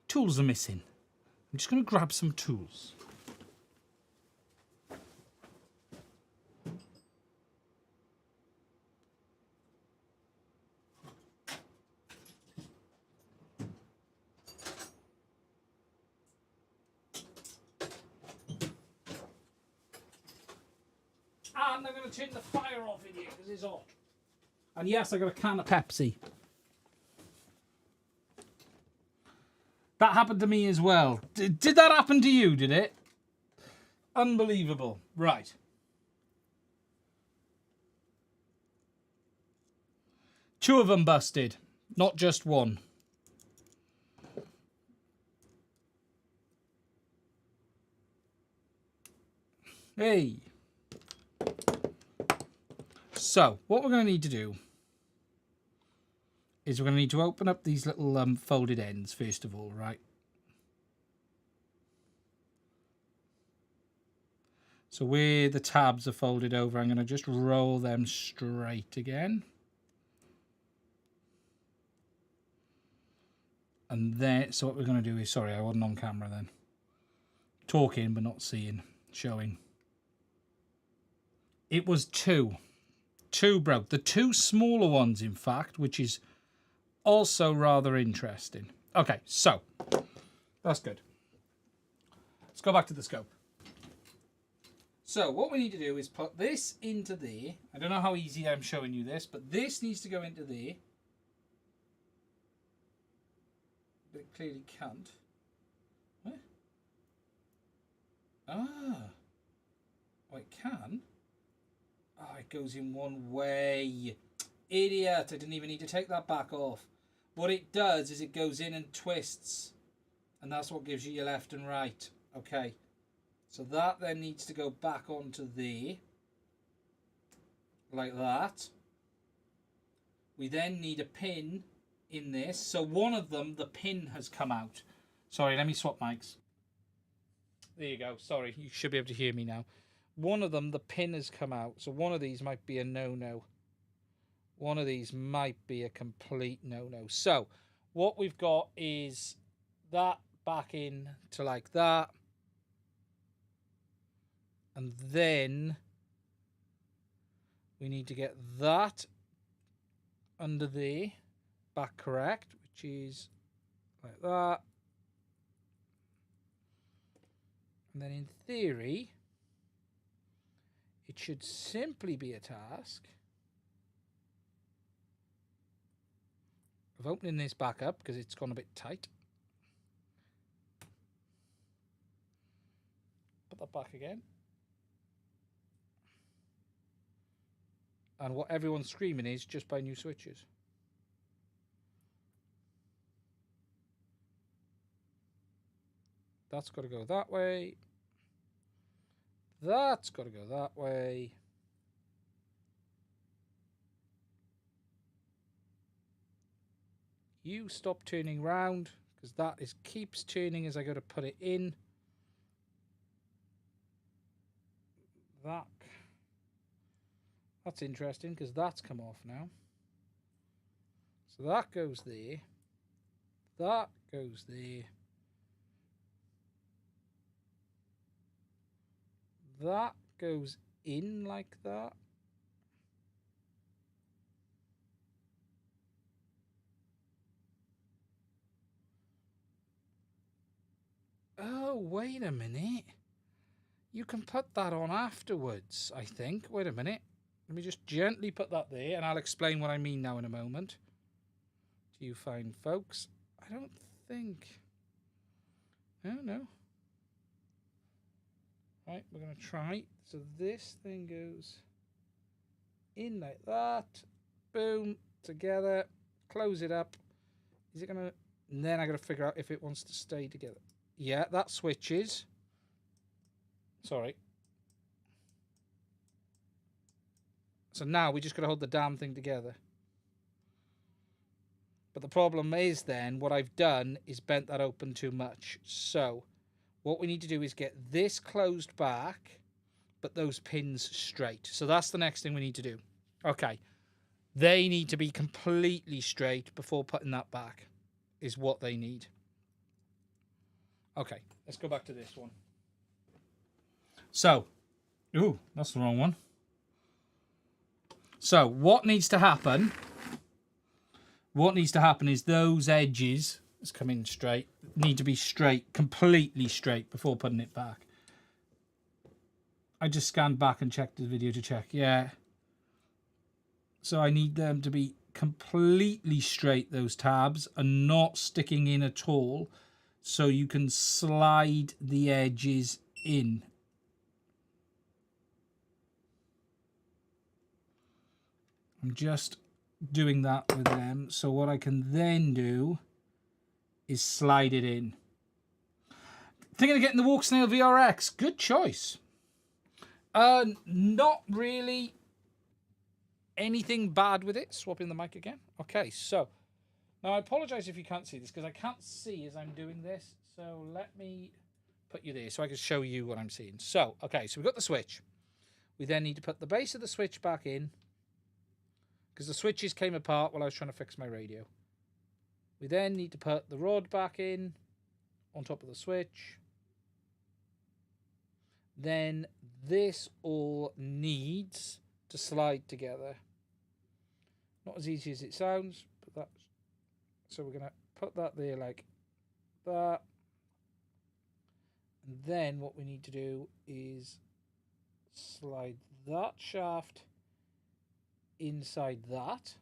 [SPEAKER 1] Tools are missing. I'm just going to grab some tools. And I'm going to turn the fire off in here because it's hot. And yes, I got a can of Pepsi. That happened to me as well. Did that happen to you, did it? Unbelievable. Right. Two of them busted, not just one. Hey. So, what we're going to need to do is we're going to need to open up these little folded ends, first of all, right? So where the tabs are folded over, I'm going to just roll them straight again. And then, so what we're going to do is, sorry, I wasn't on camera then. Talking, but not seeing, showing. It was two. Two broke. The two smaller ones, in fact, which is also rather interesting. Okay, so that's good. Let's go back to the scope. So what we need to do is put this into there. I don't know how easy I'm showing you this, but this needs to go into there. But it clearly can't. What? Ah. Oh, it can? Oh, it goes in one way. Idiot. I didn't even need to take that back off. What it does is it goes in and twists. And that's what gives you your left and right. Okay. So that then needs to go back onto there. Like that. We then need a pin in this. So one of them, the pin has come out. Sorry, let me swap mics. There you go. Sorry, you should be able to hear me now. One of them, the pin has come out. So one of these might be a no-no. One of these might be a complete no-no. So what we've got is that back in to like that. And then we need to get that under there, back correct, which is like that. And then in theory, it should simply be a task of opening this back up because it's gone a bit tight. Put that back again. And what everyone's screaming is just buy new switches. That's got to go that way. That's got to go that way. You stop turning round because that is keeps turning as I go to put it in. That's interesting because that's come off now. So that goes there. That goes there. That goes in like that. Oh, wait a minute. You can put that on afterwards, I think. Wait a minute. Let me just gently put that there, and I'll explain what I mean now in a moment. To you fine folks. I don't think... Oh, no. Right, we're going to try. So this thing goes in like that. Boom. Together. Close it up. Is it going to... And then I got to figure out if it wants to stay together. Yeah, that switches. Sorry. So now we just got to hold the damn thing together. But the problem is then, what I've done is bent that open too much. So what we need to do is get this closed back, but those pins straight. So that's the next thing we need to do. Okay. They need to be completely straight before putting that back, is what they need. Okay, let's go back to this one. So, ooh, that's the wrong one. So what needs to happen? What needs to happen is those edges, let's come in straight, need to be straight, completely straight before putting it back. I just scanned back and checked the video to check. Yeah. So I need them to be completely straight, those tabs, and not sticking in at all, so you can slide the edges in. I'm just doing that with them, so what I can then do is slide it in. Thinking of getting the Walk Snail VRX. Good choice. Not really anything bad with it. Swapping the mic again. Okay, so now I apologize if you can't see this, because I can't see as I'm doing this. So let me put you there so I can show you what I'm seeing. So, okay, so we've got the switch. We then need to put the base of the switch back in, because the switches came apart while I was trying to fix my radio. We then need to put the rod back in on top of the switch. Then this all needs to slide together. Not as easy as it sounds, but that's... So we're going to put that there like that. And then what we need to do is slide that shaft inside that.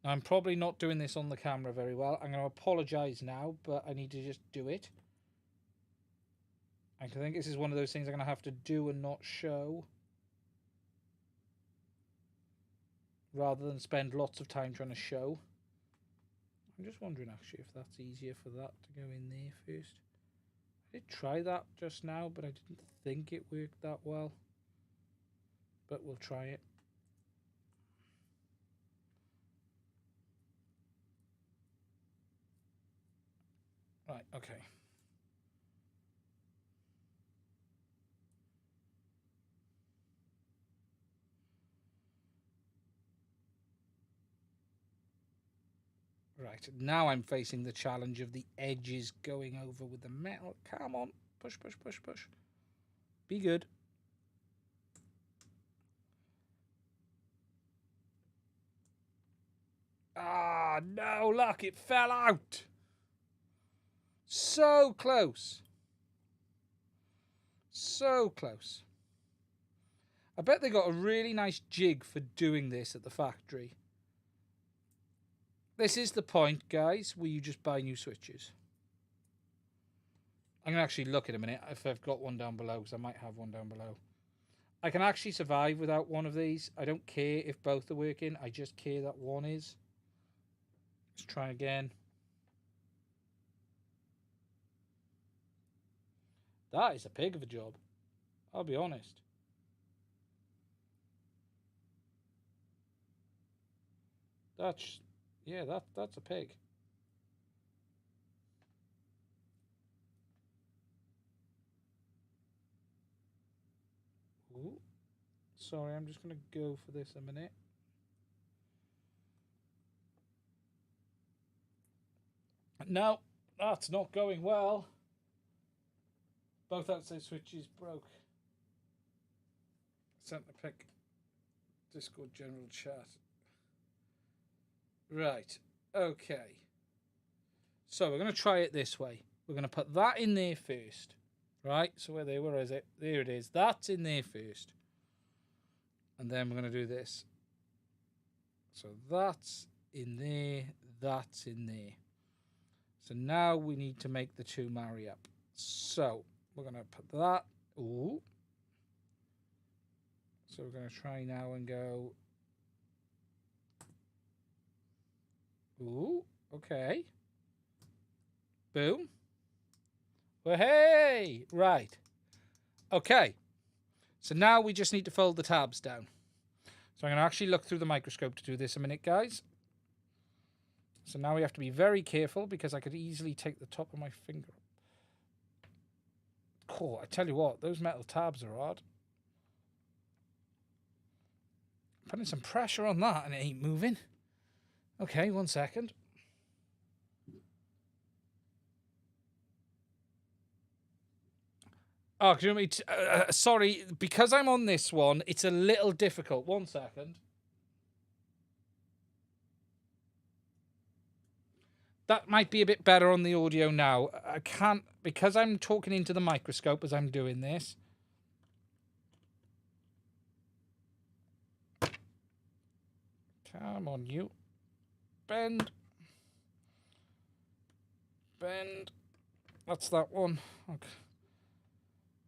[SPEAKER 1] Now, I'm probably not doing this on the camera very well. I'm going to apologize now, but I need to just do it. I think this is one of those things I'm going to have to do and not show, rather than spend lots of time trying to show. I'm just wondering actually if that's easier for that to go in there first. I did try that just now, but I didn't think it worked that well. But we'll try it. Right, okay. Right, now I'm facing the challenge of the edges going over with the metal. Come on, push, push, push, push. Be good. Ah, no, look, it fell out. So close. So close. I bet they got a really nice jig for doing this at the factory. This is the point, guys, where you just buy new switches. I'm going to actually look in a minute if I've got one down below, because I might have one down below. I can actually survive without one of these. I don't care if both are working. I just care that one is. Let's try again. That is a pig of a job. I'll be honest. That's... Yeah, that's a pig. Ooh. Sorry, I'm just going to go for this a minute. No, that's not going well. Both outside switches broke. Sent the pic. Discord general chat. Right, okay. So we're going to try it this way. We're going to put that in there first. Right, so where is it? There it is. That's in there first. And then we're going to do this. So that's in there, that's in there. So now we need to make the two marry up. So we're going to put that. Ooh. So we're going to try now and go. Ooh, okay. Boom. Well, hey, right. Okay. So now we just need to fold the tabs down. So I'm going to actually look through the microscope to do this a minute, guys. So now we have to be very careful, because I could easily take the top of my finger. Cool, I tell you what, those metal tabs are hard. Putting some pressure on that and it ain't moving. Okay, 1 second. Oh, do you want me to, sorry, because I'm on this one, it's a little difficult. 1 second. That might be a bit better on the audio now. I can't, because I'm talking into the microscope as I'm doing this. Come on, you. Bend. Bend. That's that one. Okay.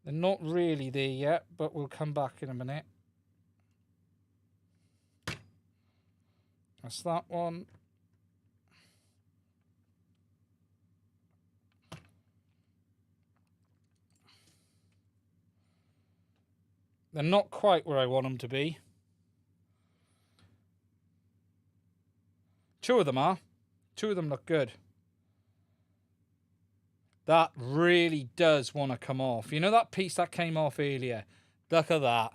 [SPEAKER 1] They're not really there yet, but we'll come back in a minute. That's that one. They're not quite where I want them to be. Two of them are. Two of them look good. That really does want to come off. You know that piece that came off earlier? Look at that.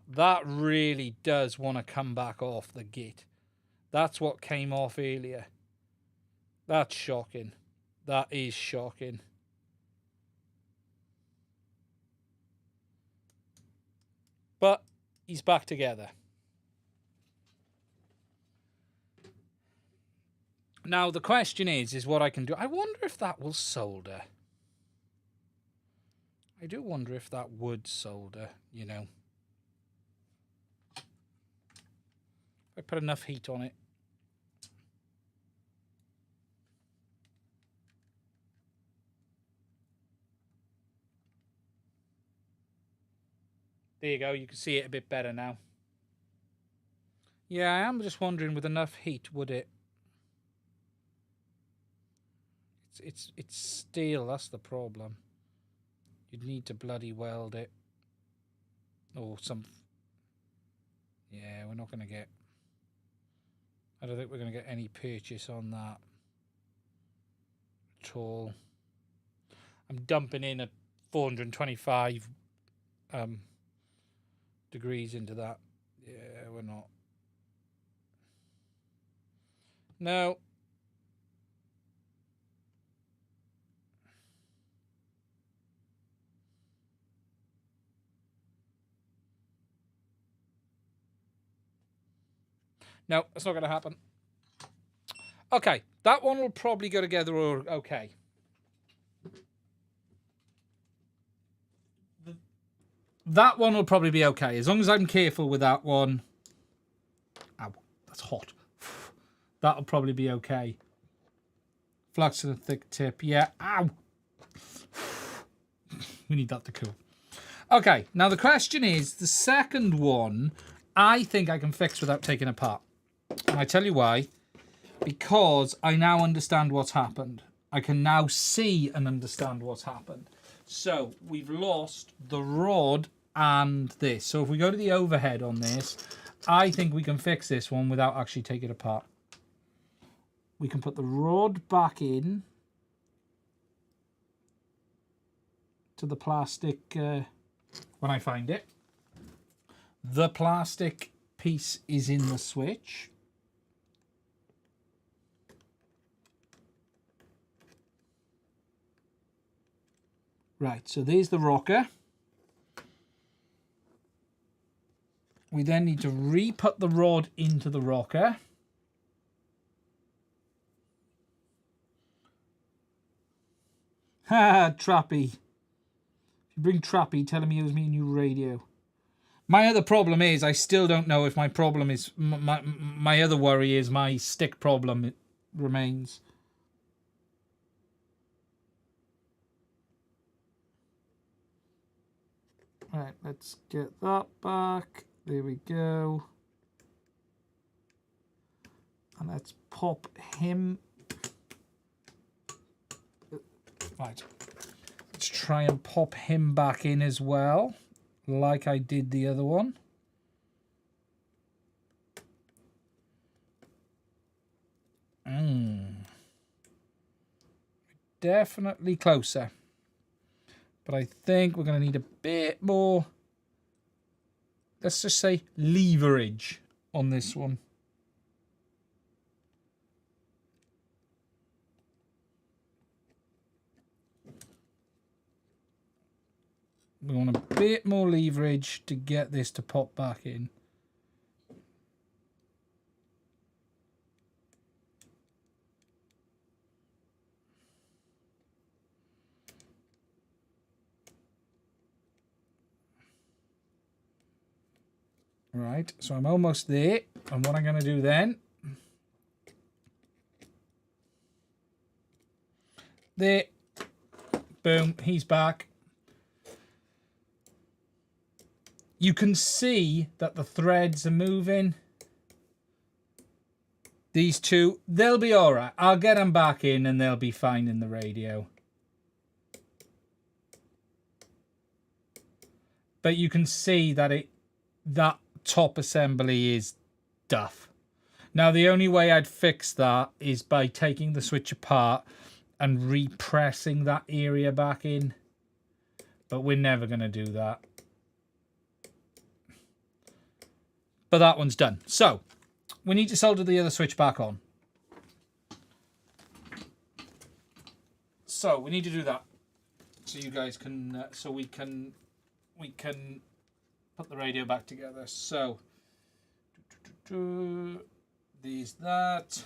[SPEAKER 1] That really does want to come back off the gate. That's what came off earlier. That's shocking. That is shocking. But he's back together. Now the question is what I can do. I wonder if that will solder. I do wonder if that would solder, you know. I put enough heat on it. There you go. You can see it a bit better now. Yeah, I am just wondering with enough heat, would it? It's steel. That's the problem. You'd need to bloody weld it. Or some. Yeah, we're not going to get. I don't think we're going to get any purchase on that at all. I'm dumping in at 425 degrees into that. Yeah, we're not. No. No, that's not going to happen. Okay, that one will probably go together okay. That one will probably be okay, as long as I'm careful with that one. Ow, that's hot. That'll probably be okay. Flux and a thick tip, yeah. Ow! We need that to cool. Okay, now the question is, the second one, I think I can fix without taking apart. And I tell you why. Because I now understand what's happened. I can now see and understand what's happened. So we've lost the rod and this. So if we go to the overhead on this, I think we can fix this one without actually taking it apart. We can put the rod back in to the plastic when I find it. The plastic piece is in the switch. Right, so there's the rocker. We then need to re-put the rod into the rocker. Ha, Trappy. If you bring Trappy, tell him he owes me a new radio. My other problem is, I still don't know if my problem is... My other worry is my stick problem remains. Right, let's get that back. There we go. And let's pop him. Right. Let's try and pop him back in as well, like I did the other one. Definitely closer. But I think we're going to need a bit more, let's just say, leverage on this one. We want a bit more leverage to get this to pop back in. Right, so I'm almost there. And what I'm going to do then... There. Boom, he's back. You can see that the threads are moving. These two, they'll be all right. I'll get them back in and they'll be fine in the radio. But you can see that that top assembly is duff. Now, the only way I'd fix that is by taking the switch apart and repressing that area back in. But we're never going to do that. But that one's done. So, we need to solder the other switch back on. So, we need to do that. So you guys can, so we can put the radio back together. So, these, that.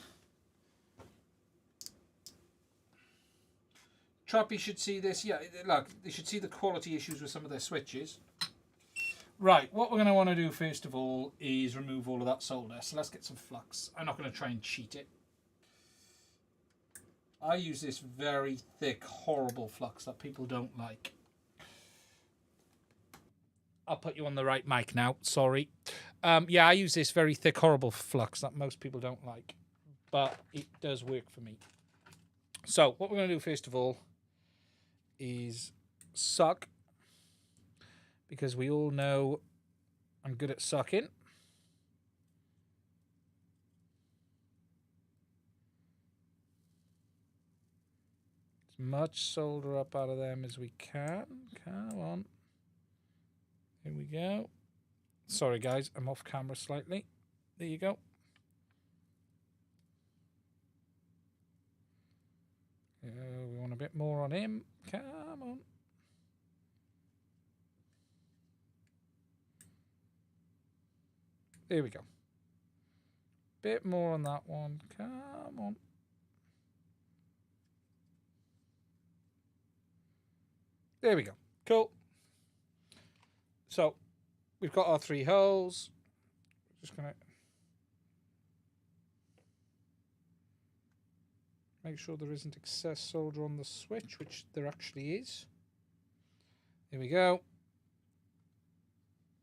[SPEAKER 1] Trappy should see this. Yeah, look, they should see the quality issues with some of their switches. Right, what we're going to want to do first of all is remove all of that solder. So let's get some flux. I'm not going to try and cheat it. I use this very thick, horrible flux that people don't like. I'll put you on the right mic now, sorry. Yeah, I use this very thick, horrible flux that most people don't like. But it does work for me. So, what we're going to do first of all is suck. Because we all know I'm good at sucking. As much solder up out of them as we can. Come on. Here we go. Sorry guys, I'm off camera slightly. There you go. We want a bit more on him. Come on. There we go. Bit more on that one. Come on. There we go. Cool. So, we've got our 3 holes. Just going to make sure there isn't excess solder on the switch, which there actually is. There we go.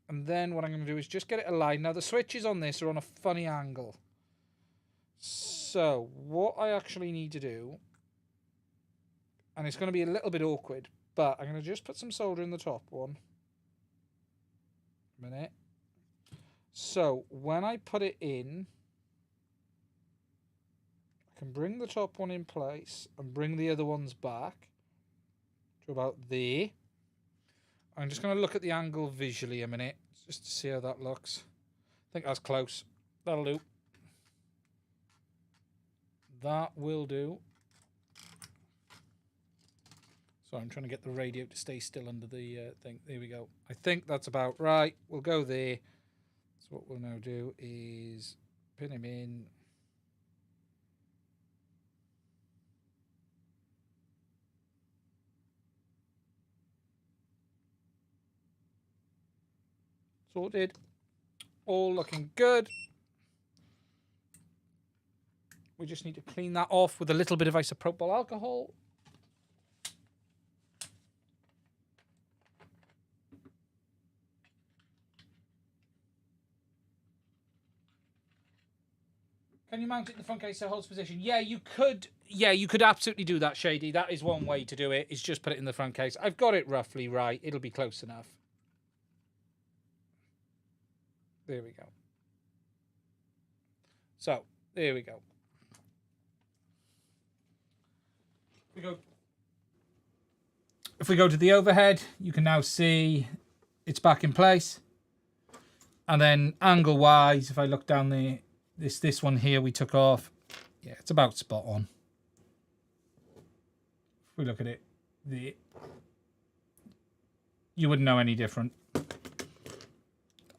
[SPEAKER 1] And then what I'm going to do is just get it aligned. Now, the switches on this are on a funny angle. So, what I actually need to do, and it's going to be a little bit awkward, but I'm going to just put some solder in the top one. A minute. So, when I put it in, I can bring the top one in place and bring the other ones back to about there. I'm just going to look at the angle visually a minute, just to see how that looks. I think that's close. That'll do. That will do. So I'm trying to get the radio to stay still under the thing. There we go. I think that's about right. We'll go there. So what we'll now do is pin him in. Sorted. All looking good. We just need to clean that off with a little bit of isopropyl alcohol. Can you mount it in the front case so it holds position? Yeah, you could. Yeah, you could absolutely do that, Shady. That is one way to do it, is just put it in the front case. I've got it roughly right. It'll be close enough. There we go. So, there we go. If we go to the overhead, you can now see it's back in place. And then angle-wise, if I look down the this one here we took off, yeah, it's about spot on. If we look at it, you wouldn't know any different.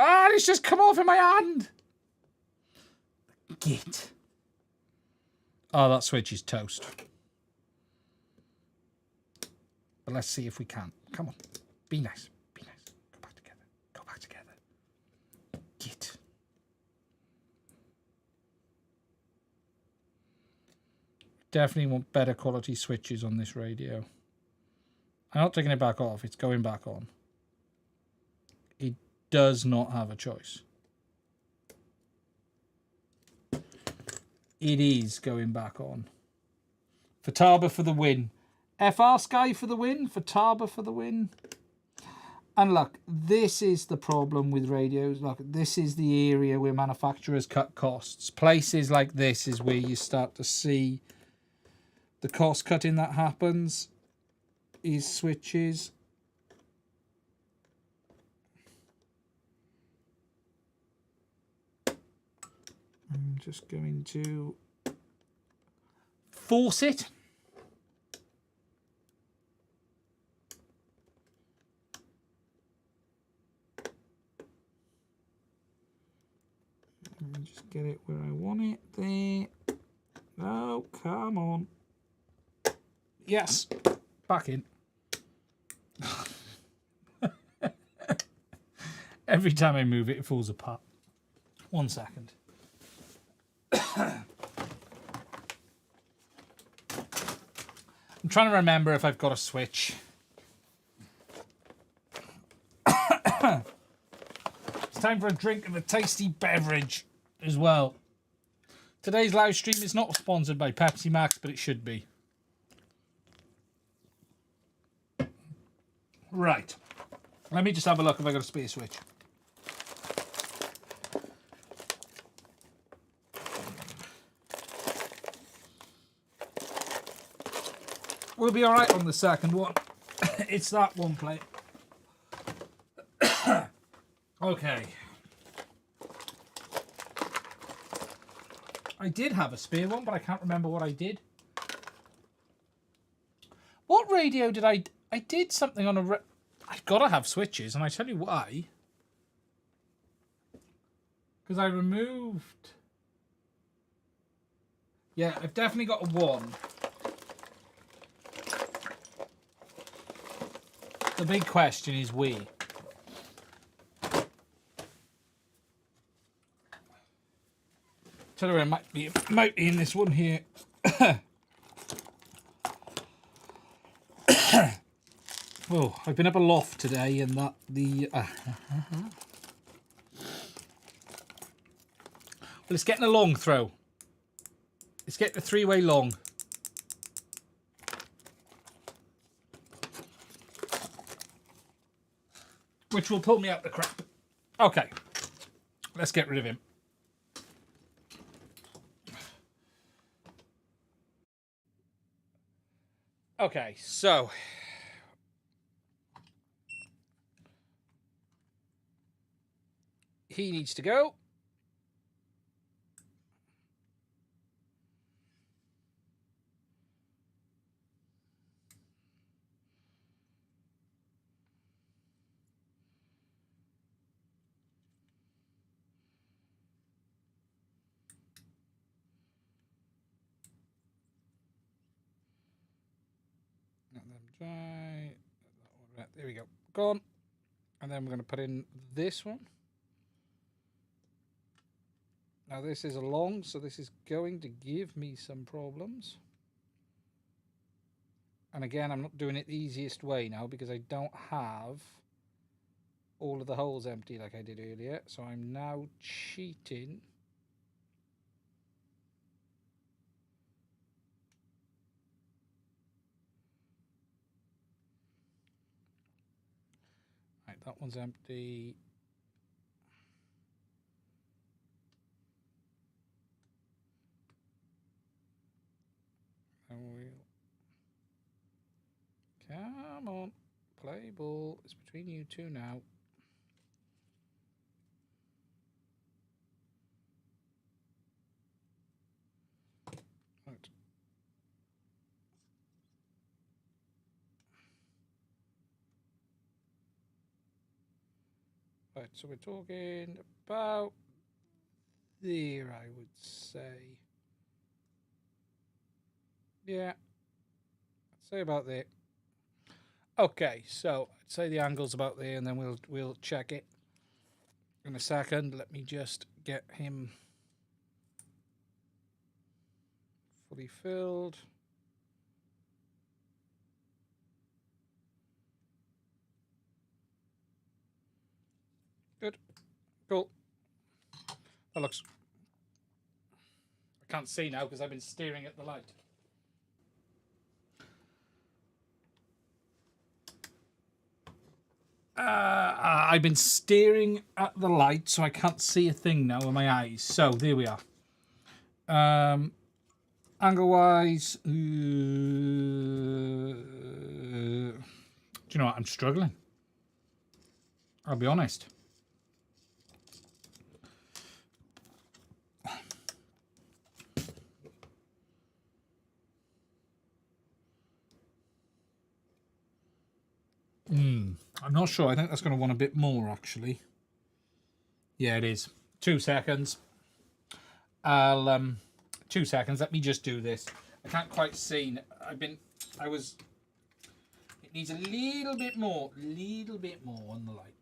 [SPEAKER 1] Ah, it's just come off in my hand. Git. Oh, that switch is toast. But let's see if we can. Come on. Be nice. Be nice. Go back together. Go back together. Git. definitely want better quality switches on this radio. I'm not taking it back off. It's going back on. It does not have a choice. It is going back on. Fataba for the win. FR Sky for the win. Fataba for the win. And look, this is the problem with radios. Look, this is the area where manufacturers cut costs. Places like this is where you start to see the cost cutting that happens. Is switches. I'm just going to force it. Let me just get it where I want it. There. No, come on. Yes. Back in. Every time I move it, it falls apart. 1 second. I'm trying to remember if I've got a switch. It's time for a drink of a tasty beverage as well. Today's live stream is not sponsored by Pepsi Max, but it should be. Right. Let me just have a look if I got a spare switch. We'll be alright on the second one. It's that one plate. Okay. I did have a spare one, but I can't remember what I did. What radio did I did something on a... I've got to have switches, and I tell you why. Because I removed... Yeah, I've definitely got a 1. The big question is we. Tell you where it might be in this one here. Oh, I've been up a loft today, and that the well, it's getting a long throw. It's getting a 3-way long. Which will pull me out the crap. Okay, let's get rid of him. Okay, so he needs to go. Right, there we go. Gone. And then we're going to put in this one. Now this is a long, so this is going to give me some problems. And again, I'm not doing it the easiest way now because I don't have all of the holes empty like I did earlier. So I'm now cheating. Right, that one's empty. And we'll... Come on, play ball. It's between you two now. Right. Right, so we're talking about there, I would say. Yeah, I'd say about there. Okay, so I'd say the angle's about there, and then we'll check it in a second. Let me just get him fully filled. Good. Cool. That looks... I can't see now because I've been staring at the light. I've been staring at the light, so I can't see a thing now with my eyes. So there we are. Angle-wise, do you know what? I'm struggling. I'll be honest. I'm not sure. I think that's going to want a bit more, actually. Yeah, it is. 2 seconds. I'll 2 seconds. Let me just do this. I can't quite see. It needs a little bit more on the light.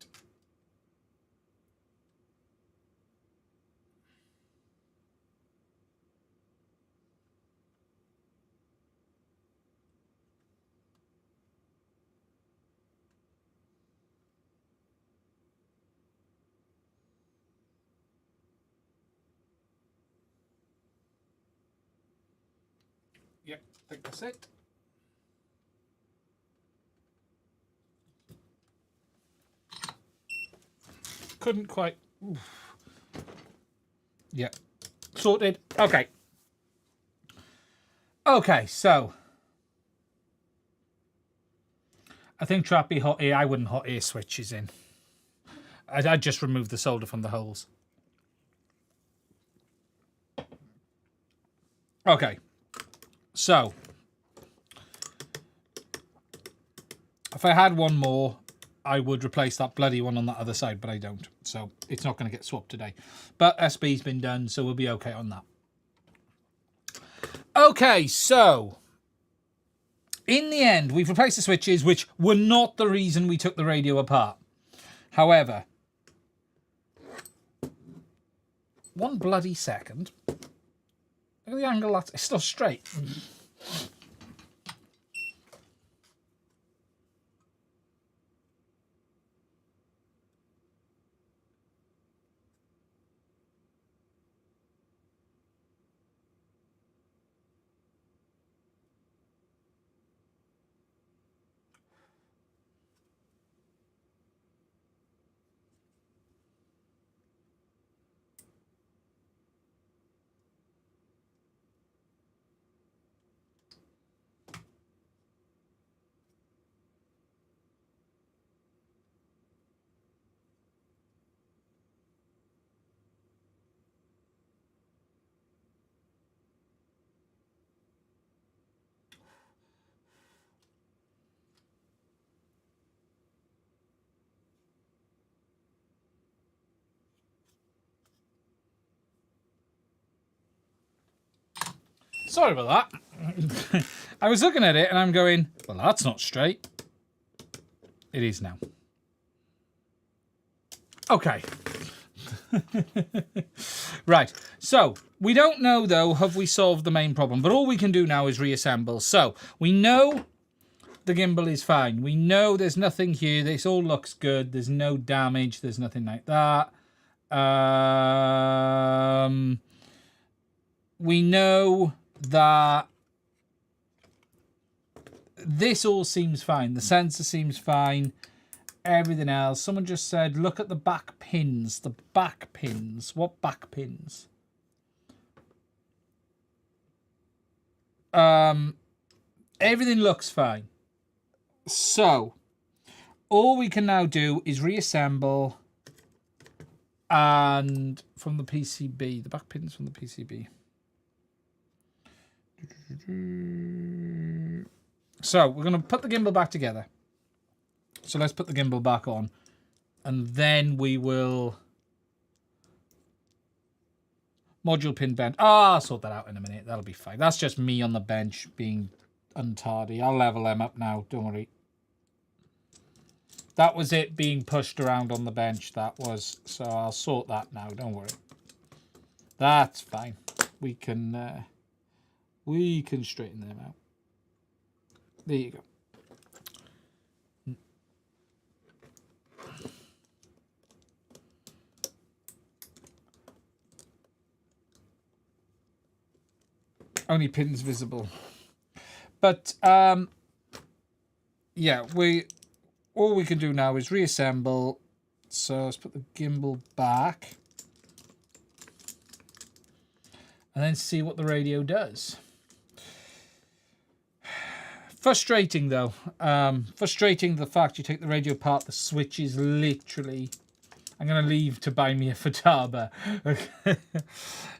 [SPEAKER 1] Yep, I think that's it. Couldn't quite. Oof. Yep, sorted. Okay. Okay, so I think trappy hot air. I wouldn't hot air switches in. I'd just remove the solder from the holes. Okay. So, if I had one more, I would replace that bloody one on that other side, but I don't. So, it's not going to get swapped today. But SB's been done, so we'll be okay on that. Okay, so, in the end, we've replaced the switches, which were not the reason we took the radio apart. However, one bloody second. Look at the angle, it's still straight. Sorry about that. I was looking at it and I'm going, well, that's not straight. It is now. Okay. Right. So, we don't know, though, have we solved the main problem. But all we can do now is reassemble. So, we know the gimbal is fine. We know there's nothing here. This all looks good. There's no damage. There's nothing like that. We know that this all seems fine. The sensor seems fine. Everything else. Someone just said, look at the back pins. The back pins. What back pins? Everything looks fine. So, all we can now do is reassemble and from the PCB. The back pins from the PCB. So we're going to put the gimbal back together. So let's put the gimbal back on. And then we will... Module pin bend. I'll sort that out in a minute. That'll be fine. That's just me on the bench being untardy. I'll level them up now. Don't worry. That was it being pushed around on the bench. That was... So I'll sort that now. Don't worry. That's fine. We can... We can straighten them out. There you go. Only pins visible. But yeah, all we can do now is reassemble. So let's put the gimbal back and then see what the radio does. Frustrating though. Frustrating the fact you take the radio apart, the switch is literally... I'm going to leave to buy me a Futaba.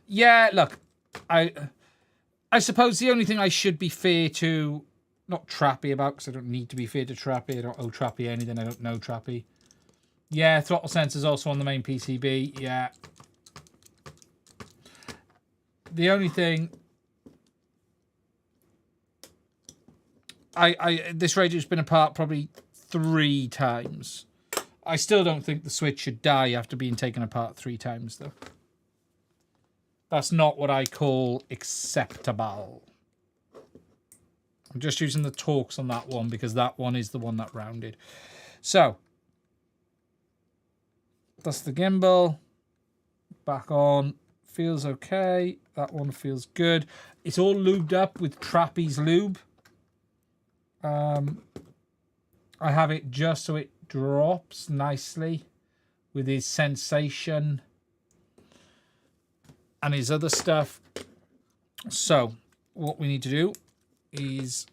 [SPEAKER 1] Yeah, look, I suppose the only thing I should be fair to, not Trappy about, because I don't need to be fair to Trappy. I don't owe Trappy anything. I don't know Trappy. Yeah, throttle sensor's also on the main PCB. Yeah. The only thing... this radio's been apart probably 3 times. I still don't think the switch should die after being taken apart 3 times, though. That's not what I call acceptable. I'm just using the Torx on that one because that one is the one that rounded. So, that's the gimbal. Back on. Feels okay. That one feels good. It's all lubed up with Trappy's lube. I have it just so it drops nicely with his sensation and his other stuff. So what we need to do is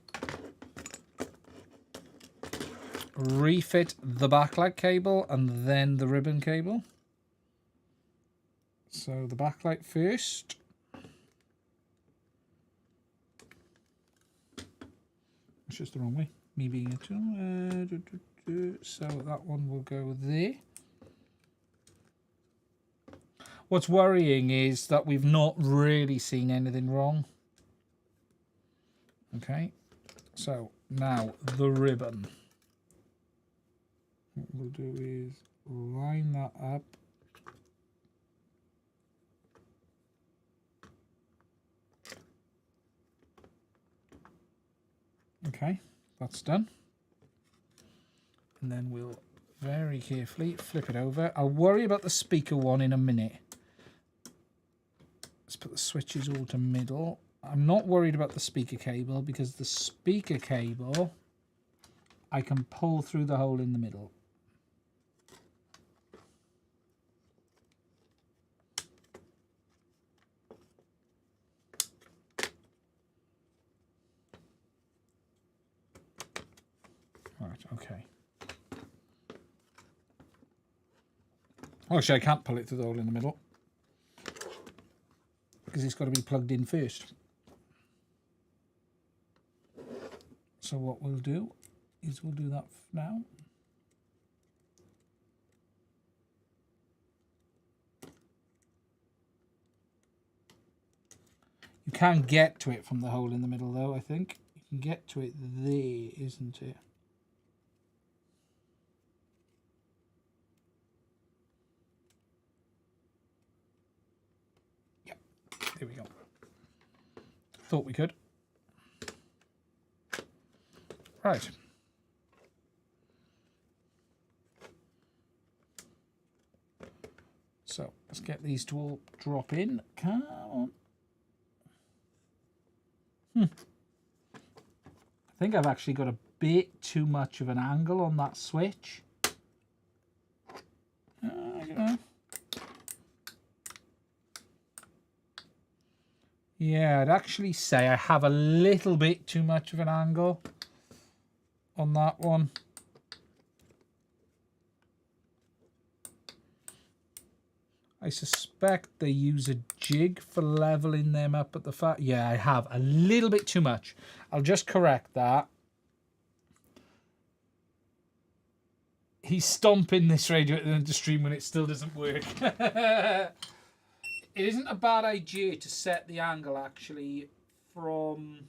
[SPEAKER 1] refit the backlight cable and then the ribbon cable. So the backlight first. It's just the wrong way. Me being a tool. So that one will go there. What's worrying is that we've not really seen anything wrong. Okay. So now the ribbon. What we'll do is line that up. Okay, that's done. And then we'll very carefully flip it over. I'll worry about the speaker one in a minute. Let's put the switches all to middle. I'm not worried about the speaker cable because the speaker cable I can pull through the hole in the middle. Right, okay. Actually, I can't pull it through the hole in the middle because it's got to be plugged in first. So what we'll do is we'll do that now. You can get to it from the hole in the middle though, I think. You can get to it there, isn't it? Yep, there we go. Thought we could. Right. So let's get these to all drop in. Come on. I think I've actually got a bit too much of an angle on that switch. You know. Yeah, I'd actually say I have a little bit too much of an angle on that one. I suspect they use a jig for leveling them up at the fat. Yeah, I have a little bit too much. I'll just correct that. He's stomping this radio at the end of the stream when it still doesn't work. It isn't a bad idea to set the angle actually from...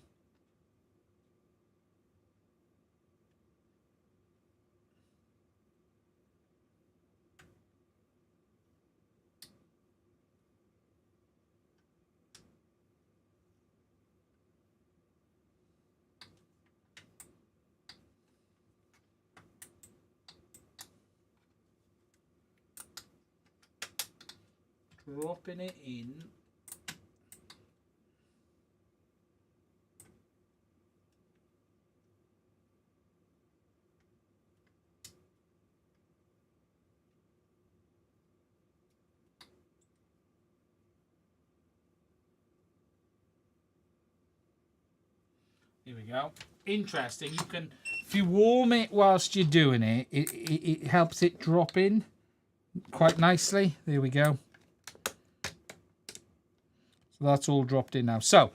[SPEAKER 1] dropping it in. Here we go. Interesting. You can, if you warm it whilst you're doing it, it helps it drop in quite nicely. There we go. So that's all dropped in now. So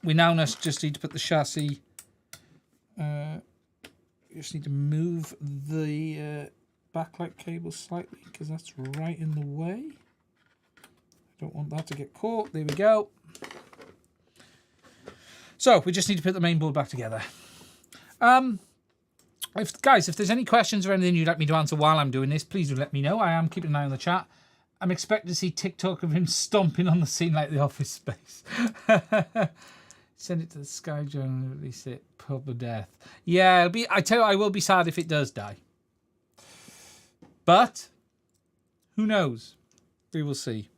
[SPEAKER 1] we now just need to put the chassis. Just need to move the backlight cable slightly because that's right in the way. I don't want that to get caught. There we go. So we just need to put the main board back together. If there's any questions or anything you'd like me to answer while I'm doing this, please do let me know. I am keeping an eye on the chat. I'm expecting to see TikTok of him stomping on the scene like the Office Space. Send it to the Sky Journal and release it. Pub of death. Yeah, it'll be. I tell you, I will be sad if it does die. But who knows? We will see.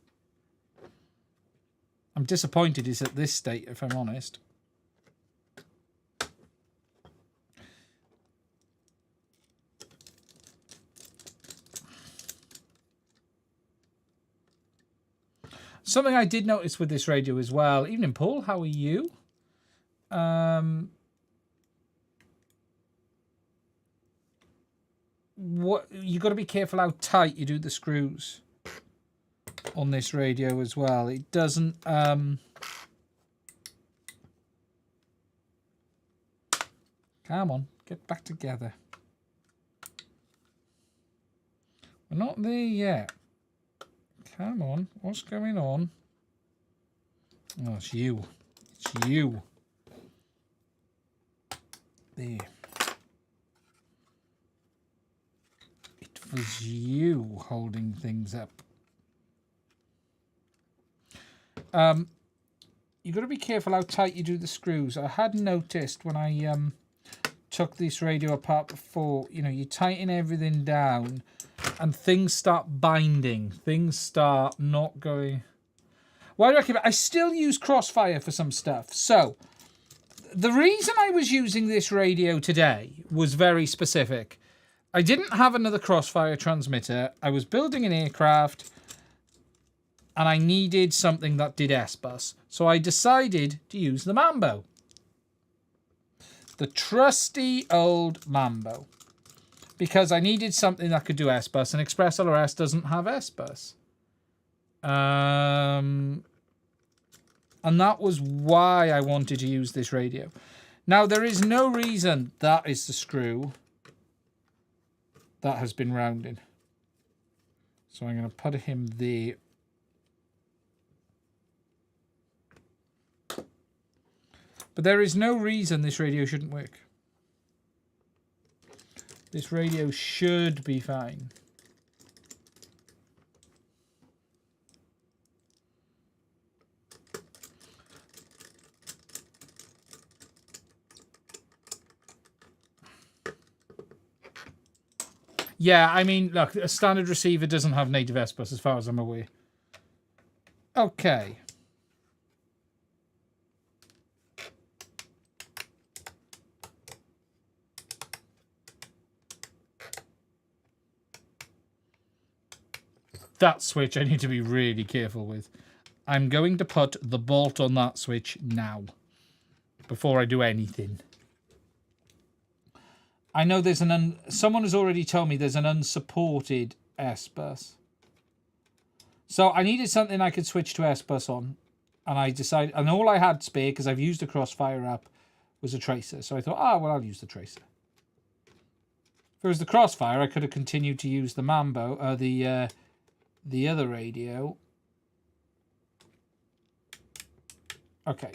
[SPEAKER 1] I'm disappointed it's at this state, if I'm honest. Something I did notice with this radio as well. Evening, Paul. How are you? What you got to be careful how tight you do the screws on this radio as well. It doesn't. Come on, get back together. We're not there yet. Come on, what's going on? Oh, it's you. It's you. There. It was you holding things up. You've got to be careful how tight you do the screws. I had noticed when I took this radio apart before, you know, you tighten everything down and things start binding. Things start not going. Why do I keep it? I still use Crossfire for some stuff. So the reason I was using this radio today was very specific. I didn't have another Crossfire transmitter. I was building an aircraft and I needed something that did S-Bus. So I decided to use the Mambo. The trusty old Mambo. Because I needed something that could do S-Bus, and Express ELRS doesn't have S-Bus. And that was why I wanted to use this radio. Now, there is no reason that is the screw that has been rounded. So I'm going to put him there. But there is no reason this radio shouldn't work. This radio should be fine. Yeah, I mean, look, a standard receiver doesn't have native S-Bus as far as I'm aware. Okay. That switch I need to be really careful with. I'm going to put the bolt on that switch now. Before I do anything. I know there's someone has already told me there's an unsupported S-Bus. So I needed something I could switch to S-Bus on. And I decided, and all I had spare, because I've used a Crossfire app, was a tracer. So I thought, well, I'll use the tracer. If it was the Crossfire, I could have continued to use the Mambo, the other radio. Okay.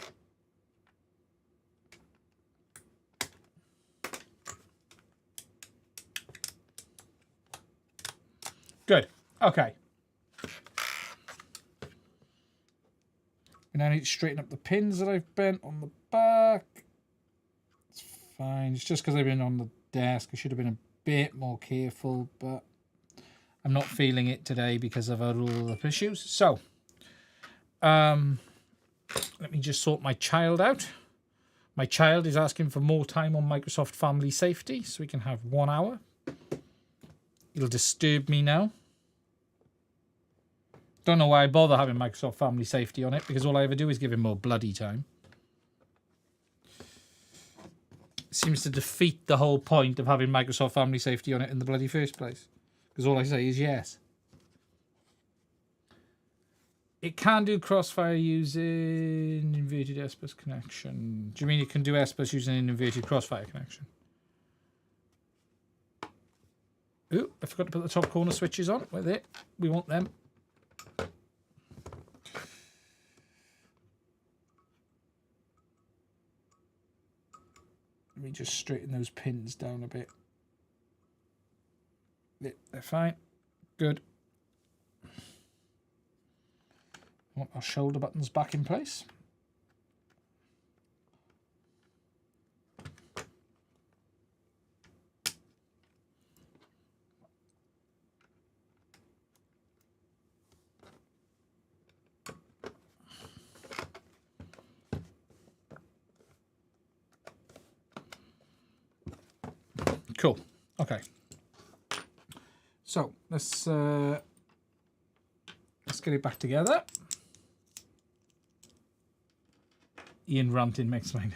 [SPEAKER 1] Good. Okay. We now need to straighten up the pins that I've bent on the back. It's fine. It's just because I've been on the desk. I should have been a bit more careful, but I'm not feeling it today because of all the issues. So, let me just sort my child out. My child is asking for more time on Microsoft Family Safety, so we can have 1 hour. It'll disturb me now. Don't know why I bother having Microsoft Family Safety on it, because all I ever do is give him more bloody time. It seems to defeat the whole point of having Microsoft Family Safety on it in the bloody first place, because all I say is yes. It can do crossfire using inverted S-bus connection. Do you mean it can do S-bus using an inverted crossfire connection? Ooh, I forgot to put the top corner switches on. Wait there. We want them. Let me just straighten those pins down a bit. They're fine. Good. Want our shoulder buttons back in place. Cool. Okay. So let's get it back together. Ian ranting makes mine.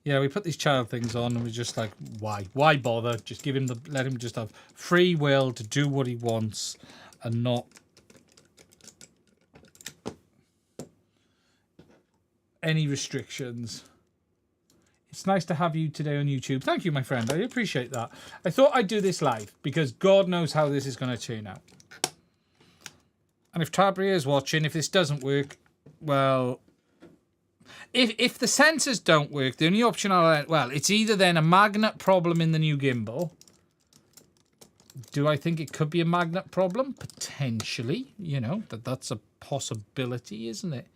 [SPEAKER 1] Yeah, we put these child things on and we're just like, why? Why bother? Just give him let him just have free will to do what he wants and not any restrictions. It's nice to have you today on YouTube. Thank you, my friend. I appreciate that. I thought I'd do this live because God knows how this is going to turn out. And if Tabria is watching, if this doesn't work, well, if the sensors don't work, the only option it's either then a magnet problem in the new gimbal. Do I think it could be a magnet problem? Potentially. You know, that's a possibility, isn't it?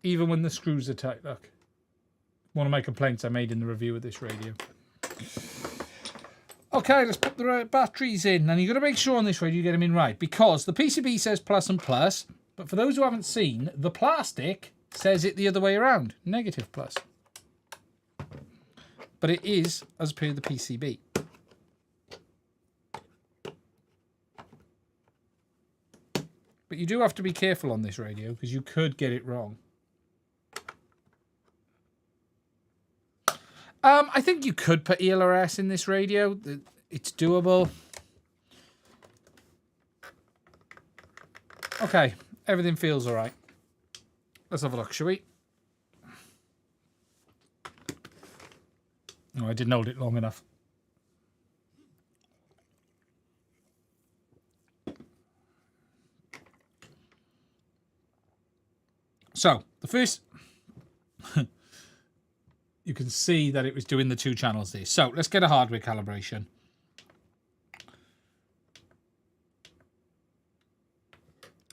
[SPEAKER 1] Even when the screws are tight, look. One of my complaints I made in the review of this radio. Okay, let's put the right batteries in. And you've got to make sure on this radio you get them in right, because the PCB says plus and plus, but for those who haven't seen, the plastic says it the other way around, negative plus. But it is as per the PCB. But you do have to be careful on this radio because you could get it wrong. I think you could put ELRS in this radio. It's doable. Okay, everything feels all right. Let's have a look, shall we? Oh, I didn't hold it long enough. So, the first... you can see that it was doing the 2 channels there. So, let's get a hardware calibration.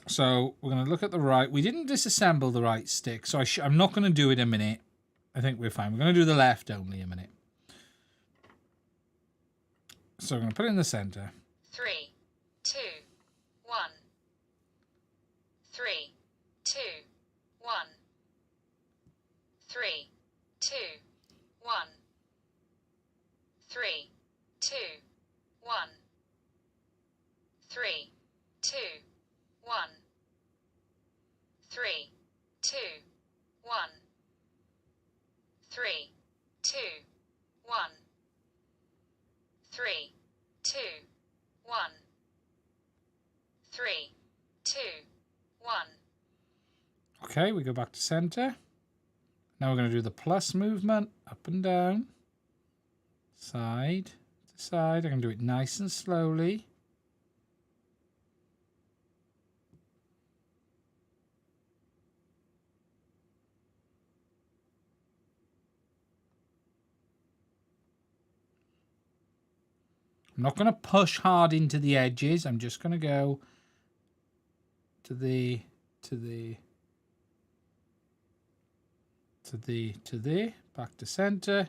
[SPEAKER 1] So, we're going to look at the right. We didn't disassemble the right stick, so I'm not going to do it in a minute. I think we're fine. We're going to do the left only a minute. So, we're going to put it in the center.
[SPEAKER 2] 3, 2, 1. 3, 2, 1. 3, 2, 1. 3, 2, 1. 3, 2, 1. 3, 2, 1. 3, 2, 1. 3, 2, 1. 3, 2, 1.
[SPEAKER 1] Okay, we go back to center. Now we're going to do the plus movement, up and down, side to side. I'm going to do it nice and slowly. I'm not going to push hard into the edges. I'm just going to go to there, to there, to there, to there, back to center,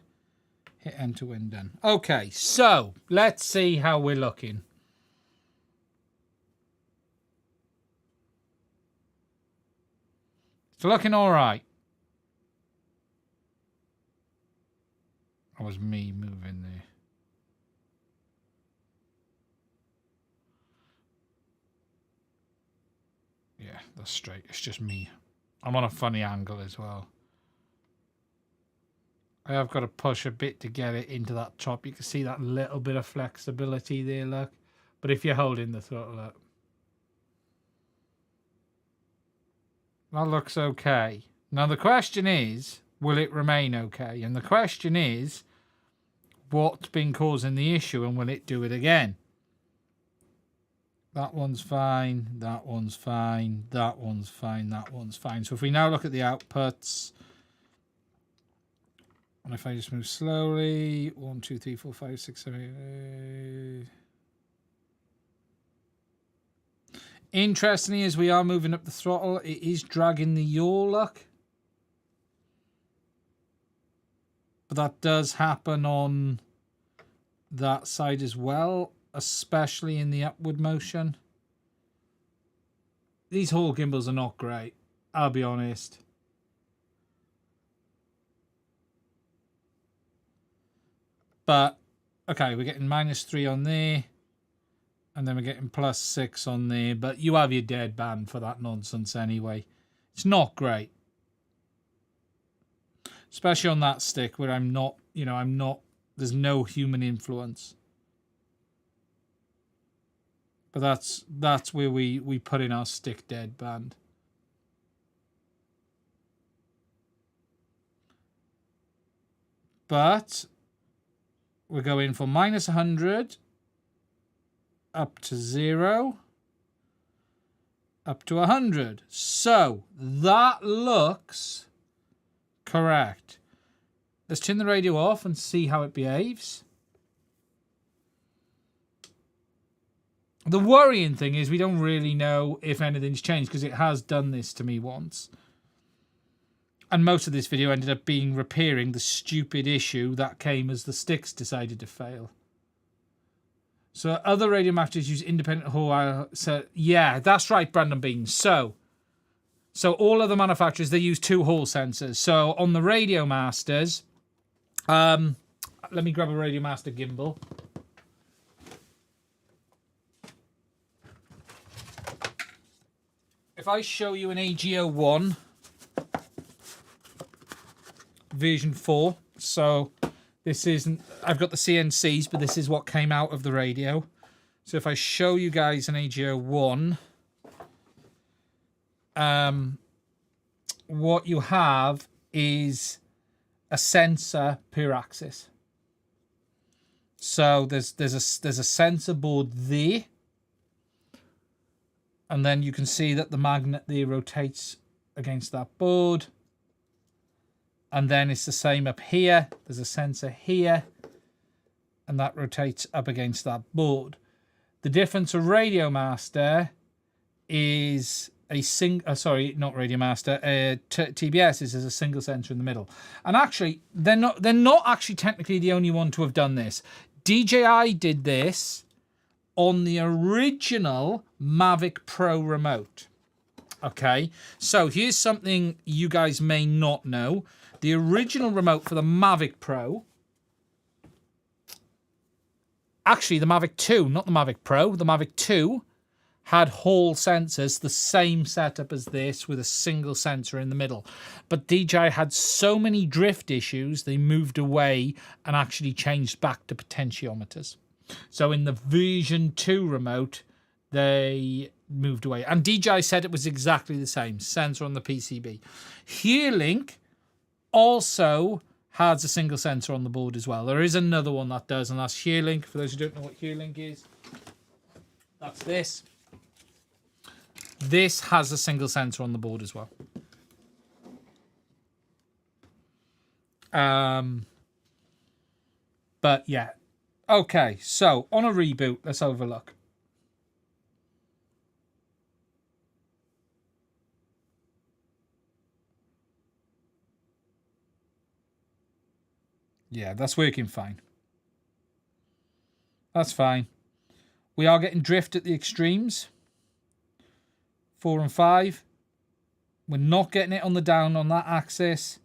[SPEAKER 1] hit enter when done. Okay, so let's see how we're looking. It's looking all right. That was me moving there. Yeah, that's straight. It's just me. I'm on a funny angle as well. I have got to push a bit to get it into that top. You can see that little bit of flexibility there, look. But if you're holding the throttle up, that looks okay. Now the question is, will it remain okay? And the question is, what's been causing the issue and will it do it again? That one's fine, that one's fine, that one's fine, that one's fine. So if we now look at the outputs, and if I just move slowly, 1, 2, 3, 4, 5, 6, 7, 8. Interestingly, as we are moving up the throttle, it is dragging the yaw, look. But that does happen on that side as well, especially in the upward motion. These Hall gimbals are not great, I'll be honest. But, okay, we're getting -3 on there. And then we're getting +6 on there. But you have your dead band for that nonsense anyway. It's not great. Especially on that stick where I'm not, you know, there's no human influence. But that's where we put in our stick dead band. But we're going from -100 up to 0 up to 100. So that looks correct. Let's turn the radio off and see how it behaves. The worrying thing is we don't really know if anything's changed because it has done this to me once. And most of this video ended up being repairing the stupid issue that came as the sticks decided to fail. So other radio masters use independent Hall. So yeah, that's right, Brandon Bean. So all of the manufacturers, they use 2 Hall sensors. So on the Radio Masters, let me grab a Radio Master gimbal. If I show you an AG01 version 4, so this isn't, I've got the CNCs, but this is what came out of the radio. So if I show you guys an AG01, what you have is a sensor per axis. So there's a sensor board there, and then you can see that the magnet there rotates against that board. And then it's the same up here. There's a sensor here, and that rotates up against that board. The difference of Radio Master is a not Radio Master. TBS is a single sensor in the middle. And actually, they're not actually technically the only one to have done this. DJI did this on the original Mavic Pro remote. Okay, so here's something you guys may not know. The original remote for the Mavic Pro, actually the Mavic 2, not the Mavic Pro, the Mavic 2 had Hall sensors, the same setup as this with a single sensor in the middle. But DJI had so many drift issues, they moved away and actually changed back to potentiometers. So in the version 2 remote, they moved away. And DJI said it was exactly the same, sensor on the PCB. HearLink also has a single sensor on the board as well. There is another one that does, and that's HearLink. For those who don't know what HearLink is, that's this. This has a single sensor on the board as well. But yeah. Okay, so on a reboot, let's have a look. Yeah, that's working fine. That's fine. We are getting drift at the extremes. 4 and 5. We're not getting it on the down on that axis,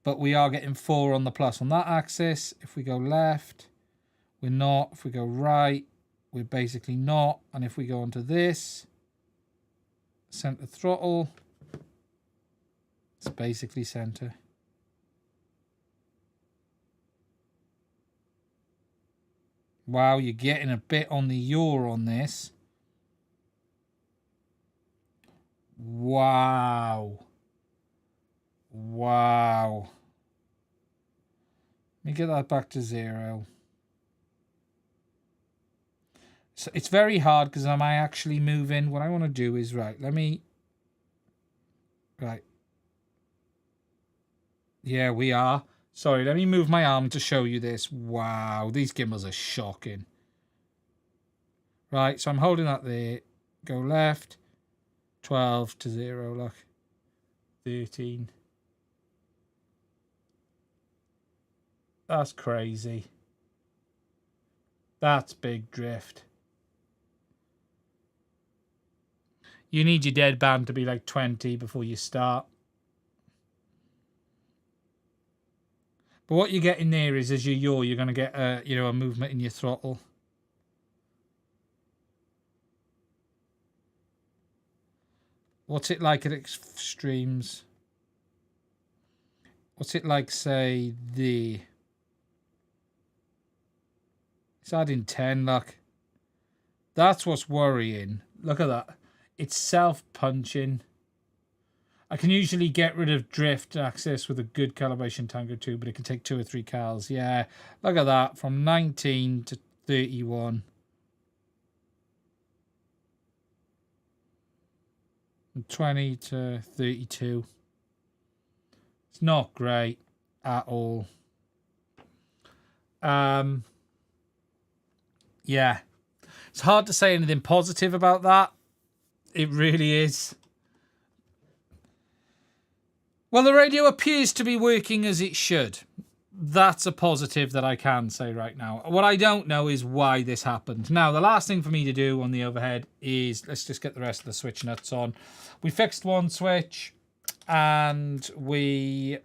[SPEAKER 1] but we are getting 4 on the plus on that axis. If we go left, we're not. If we go right, we're basically not. And if we go onto this, center throttle, it's basically center. Wow, you're getting a bit on the yaw on this. Wow. Wow. Let me get that back to 0. So it's very hard because am I actually moving? What I want to do is, right, right. Yeah, we are. Sorry, let me move my arm to show you this. Wow, these gimbals are shocking. Right, so I'm holding that there. Go left. 12 to 0, look. 13. That's crazy. That's big drift. You need your deadband to be like 20 before you start. But what you get in there is as you yaw, you're going to get a movement in your throttle. What's it like at extremes? What's it like, say, it's adding 10, look. That's what's worrying. Look at that. It's self-punching. I can usually get rid of drift access with a good calibration Tango 2, but it can take 2 or 3 cals. Yeah, look at that. From 19 to 31. From 20 to 32. It's not great at all. Yeah. It's hard to say anything positive about that. It really is. Well, the radio appears to be working as it should. That's a positive that I can say right now. What I don't know is why this happened. Now, the last thing for me to do on the overhead is, let's just get the rest of the switch nuts on. We fixed one switch and we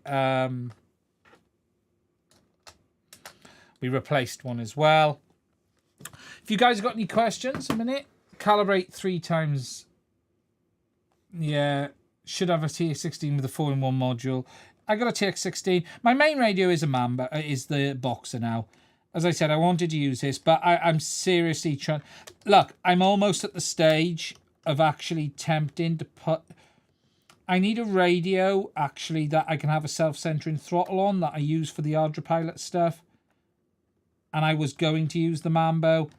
[SPEAKER 1] replaced one as well. If you guys got any questions, a minute. Calibrate 3 times. Yeah, should have a TX16 with a 4-in-1 module. I got a TX16. My main radio is a Mambo, is the Boxer now. As I said, I wanted to use this, but I'm seriously trying. Look, I'm almost at the stage of actually tempting to put. I need a radio actually that I can have a self-centering throttle on that I use for the Ardra Pilot stuff. And I was going to use the Mambo.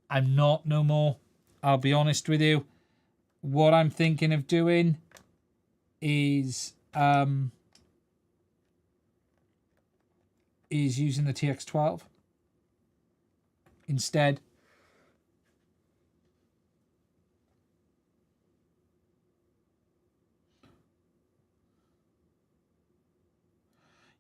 [SPEAKER 1] I'm not no more. I'll be honest with you. What I'm thinking of doing is using the TX12 instead.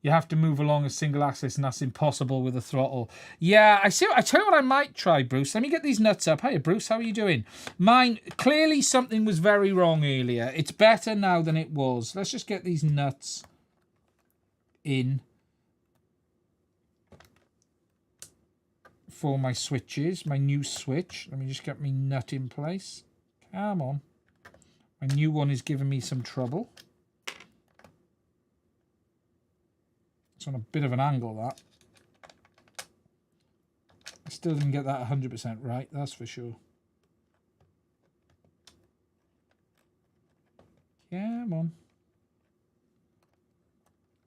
[SPEAKER 1] You have to move along a single axis, and that's impossible with a throttle. Yeah, I see. I tell you what I might try, Bruce. Let me get these nuts up. Hiya, Bruce. How are you doing? Mine, clearly something was very wrong earlier. It's better now than it was. Let's just get these nuts in for my switches, my new switch. Let me just get my nut in place. Come on. My new one is giving me some trouble. It's on a bit of an angle, that. I still didn't get that 100% right, that's for sure. Come on.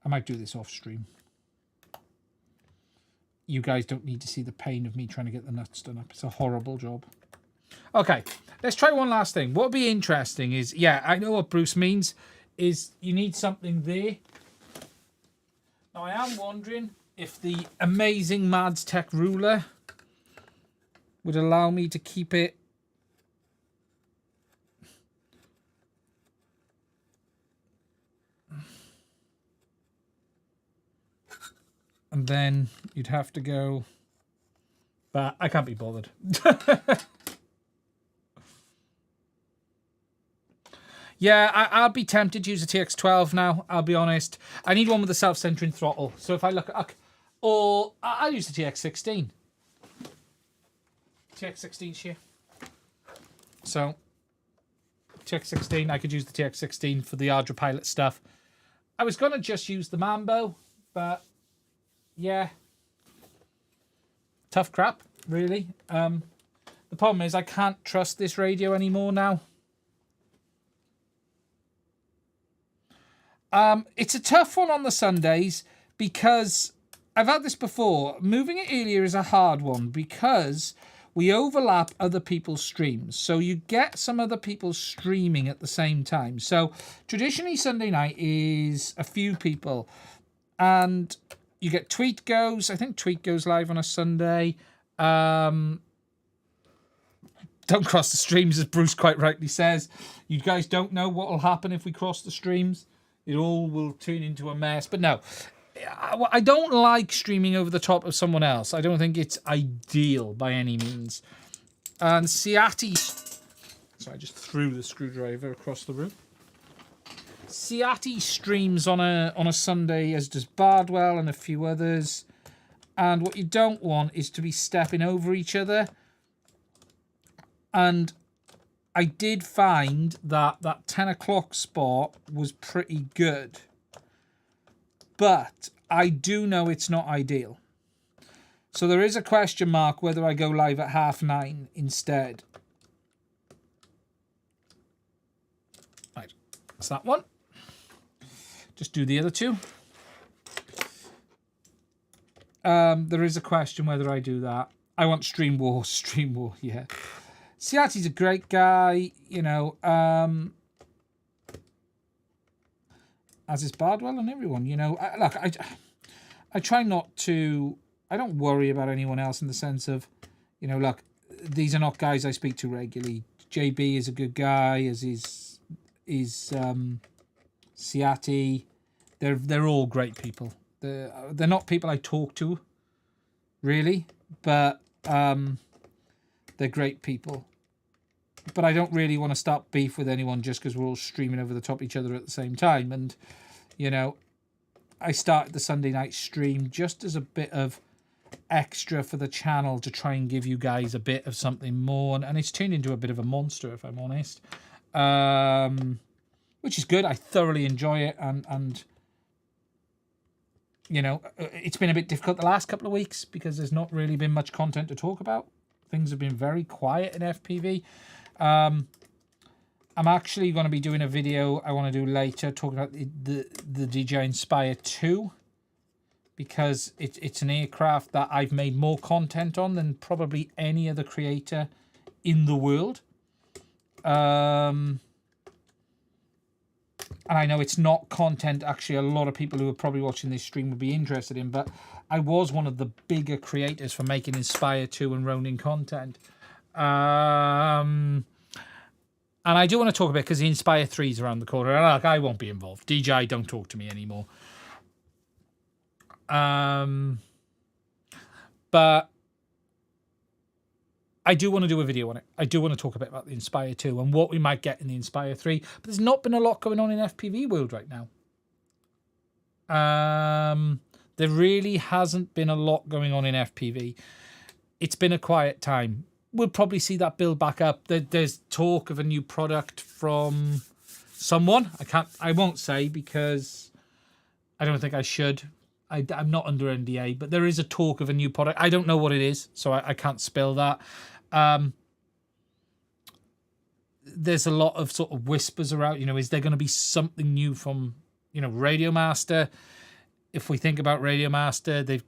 [SPEAKER 1] I might do this off stream. You guys don't need to see the pain of me trying to get the nuts done up. It's a horrible job. Okay, let's try one last thing. What would be interesting is, yeah, I know what Bruce means, is you need something there. Now, I am wondering if the amazing Mads Tech ruler would allow me to keep it And then you'd have to go... But I can't be bothered. Yeah, I'll be tempted to use a TX12 now, I'll be honest. I need one with a self-centering throttle. So if I look at... Or I'll use the TX16. TX16's here. So, TX16, I could use the TX16 for the Ardra Pilot stuff. I was going to just use the Mambo, but yeah. Tough crap, really. The problem is I can't trust this radio anymore now. It's a tough one on the Sundays because I've had this before. Moving it earlier is a hard one because we overlap other people's streams. So you get some other people streaming at the same time. So traditionally Sunday night is a few people. And you get Tweet Goes. I think Tweet goes live on a Sunday. Don't cross the streams, as Bruce quite rightly says. You guys don't know what will happen if we cross the streams. It all will turn into a mess. But no, I don't like streaming over the top of someone else. I don't think it's ideal by any means. And Ciati... So I just threw the screwdriver across the room. Ciati streams on a Sunday, as does Bardwell and a few others. And what you don't want is to be stepping over each other. And I did find that 10 o'clock spot was pretty good. But I do know it's not ideal. So there is a question mark whether I go live at 9:30 instead. Right, that's that one. Just do the other two. There is a question whether I do that. I want Stream War, yeah. Ciati's a great guy, you know, as is Bardwell and everyone, you know. Look, I try not to... I don't worry about anyone else in the sense of, you know, look, these are not guys I speak to regularly. JB is a good guy, as is Ciati. They're all great people. They're not people I talk to, really, but they're great people. But I don't really want to start beef with anyone just because we're all streaming over the top of each other at the same time. And, you know, I started the Sunday night stream just as a bit of extra for the channel to try and give you guys a bit of something more. And it's turned into a bit of a monster, if I'm honest. Which is good. I thoroughly enjoy it. And you know, it's been a bit difficult the last couple of weeks because there's not really been much content to talk about. Things have been very quiet in FPV. I'm actually going to be doing a video I want to do later talking about the DJI Inspire 2 because it's an aircraft that I've made more content on than probably any other creator in the world. And I know it's not content actually a lot of people who are probably watching this stream would be interested in, but I was one of the bigger creators for making Inspire 2 and Ronin content. And I do want to talk a bit because the Inspire 3 is around the corner. And like, I won't be involved. DJI don't talk to me anymore. But I do want to do a video on it. I do want to talk a bit about the Inspire 2 and what we might get in the Inspire 3. But there's not been a lot going on in FPV world right now. There really hasn't been a lot going on in FPV. It's been a quiet time. We'll probably see that build back up. There's talk of a new product from someone. I won't say because I don't think I should. I'm not under NDA, but there is a talk of a new product. I don't know what it is, so I can't spill that. There's a lot of sort of whispers around, you know, is there going to be something new from, you know, Radio Master? If we think about Radio Master, they've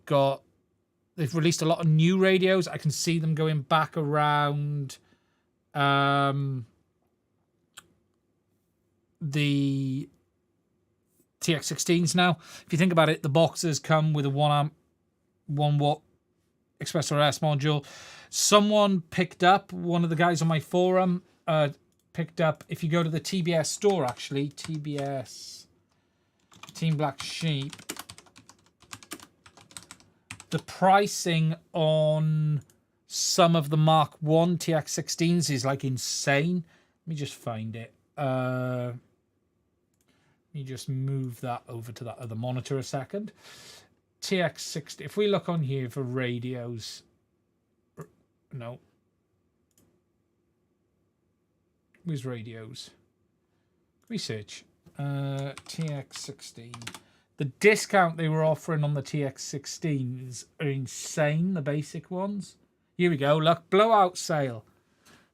[SPEAKER 1] released a lot of new radios. I can see them going back around the TX16s now. If you think about it, the boxes come with a 1 amp, 1 watt Express RS module. Someone picked up, one of the guys on my forum picked up, if you go to the TBS store actually, TBS, Team Black Sheep, the pricing on some of the Mark 1 TX16s is like insane. Let me just find it. Let me just move that over to that other monitor a second. TX60, if we look on here for radios, no. Where's radios? Research. TX16. The discount they were offering on the TX16s are insane, the basic ones. Here we go, look, blowout sale.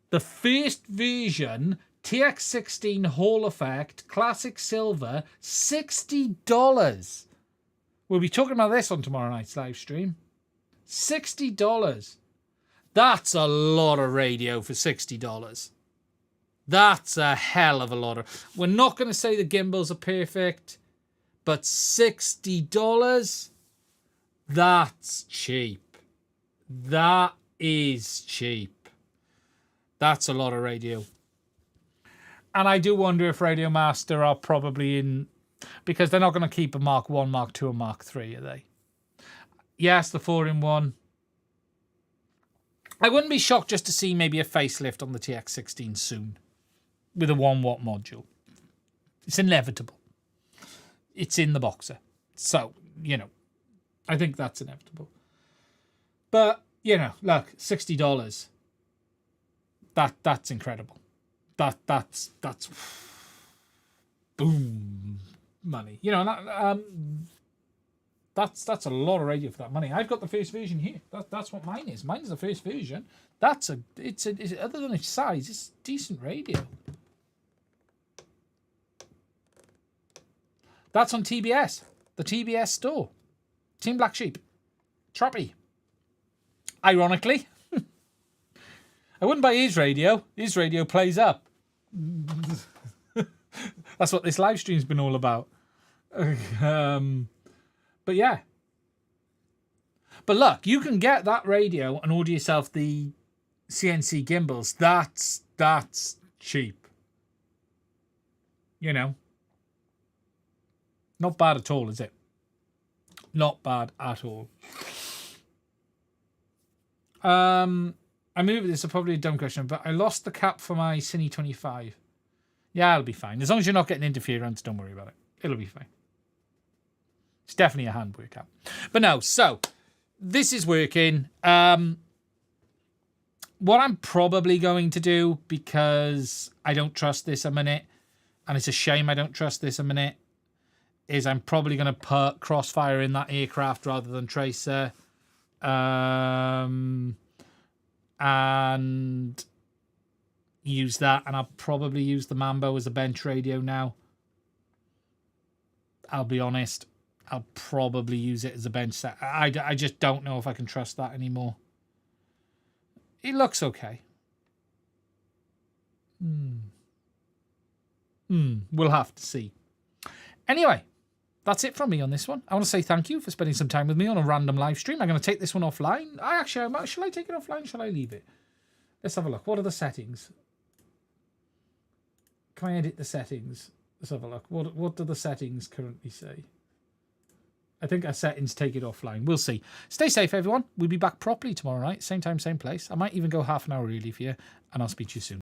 [SPEAKER 1] The first version, TX16 Hall Effect, Classic Silver, $60. We'll be talking about this on tomorrow night's live stream. $60. That's a lot of radio for $60. That's a hell of a lot of... We're not going to say the gimbals are perfect, but $60? That's cheap. That is cheap. That's a lot of radio. And I do wonder if Radio Master are probably in... Because they're not going to keep a Mark 1, Mark 2, and Mark 3, are they? Yes, the 4-in-1. I wouldn't be shocked just to see maybe a facelift on the TX16 soon. With a 1-watt module. It's inevitable. It's in the Boxer. So, you know, I think that's inevitable. But, you know, look, $60. That's incredible. That's boom money. You know, that's a lot of radio for that money. I've got the first version here. That's what mine is. Mine's the first version. It's other than its size, it's decent radio. That's on TBS, the TBS store. Team Black Sheep, Troppy. Ironically, I wouldn't buy his radio. His radio plays up. That's what this live stream's been all about. But yeah. But look, you can get that radio and order yourself the CNC gimbals. That's cheap. You know. Not bad at all, is it? Not bad at all. I moved this is probably a dumb question, but I lost the cap for my Cine 25. Yeah, it'll be fine. As long as you're not getting interference, don't worry about it. It'll be fine. It's definitely a hand workout. But no, so this is working. What I'm probably going to do, because I don't trust this a minute, and it's a shame I don't trust this a minute, is I'm probably going to put Crossfire in that aircraft rather than Tracer. And use that, and I'll probably use the Mambo as a bench radio now. I'll be honest. I'll probably use it as a bench set. I just don't know if I can trust that anymore. It looks okay. We'll have to see. Anyway, that's it from me on this one. I want to say thank you for spending some time with me on a random live stream. I'm going to take this one offline. Shall I take it offline? Shall I leave it? Let's have a look. What are the settings? Can I edit the settings? Let's have a look. What do the settings currently say? I think our settings take it offline. We'll see. Stay safe, everyone. We'll be back properly tomorrow night. Same time, same place. I might even go half an hour early for you, and I'll speak to you soon.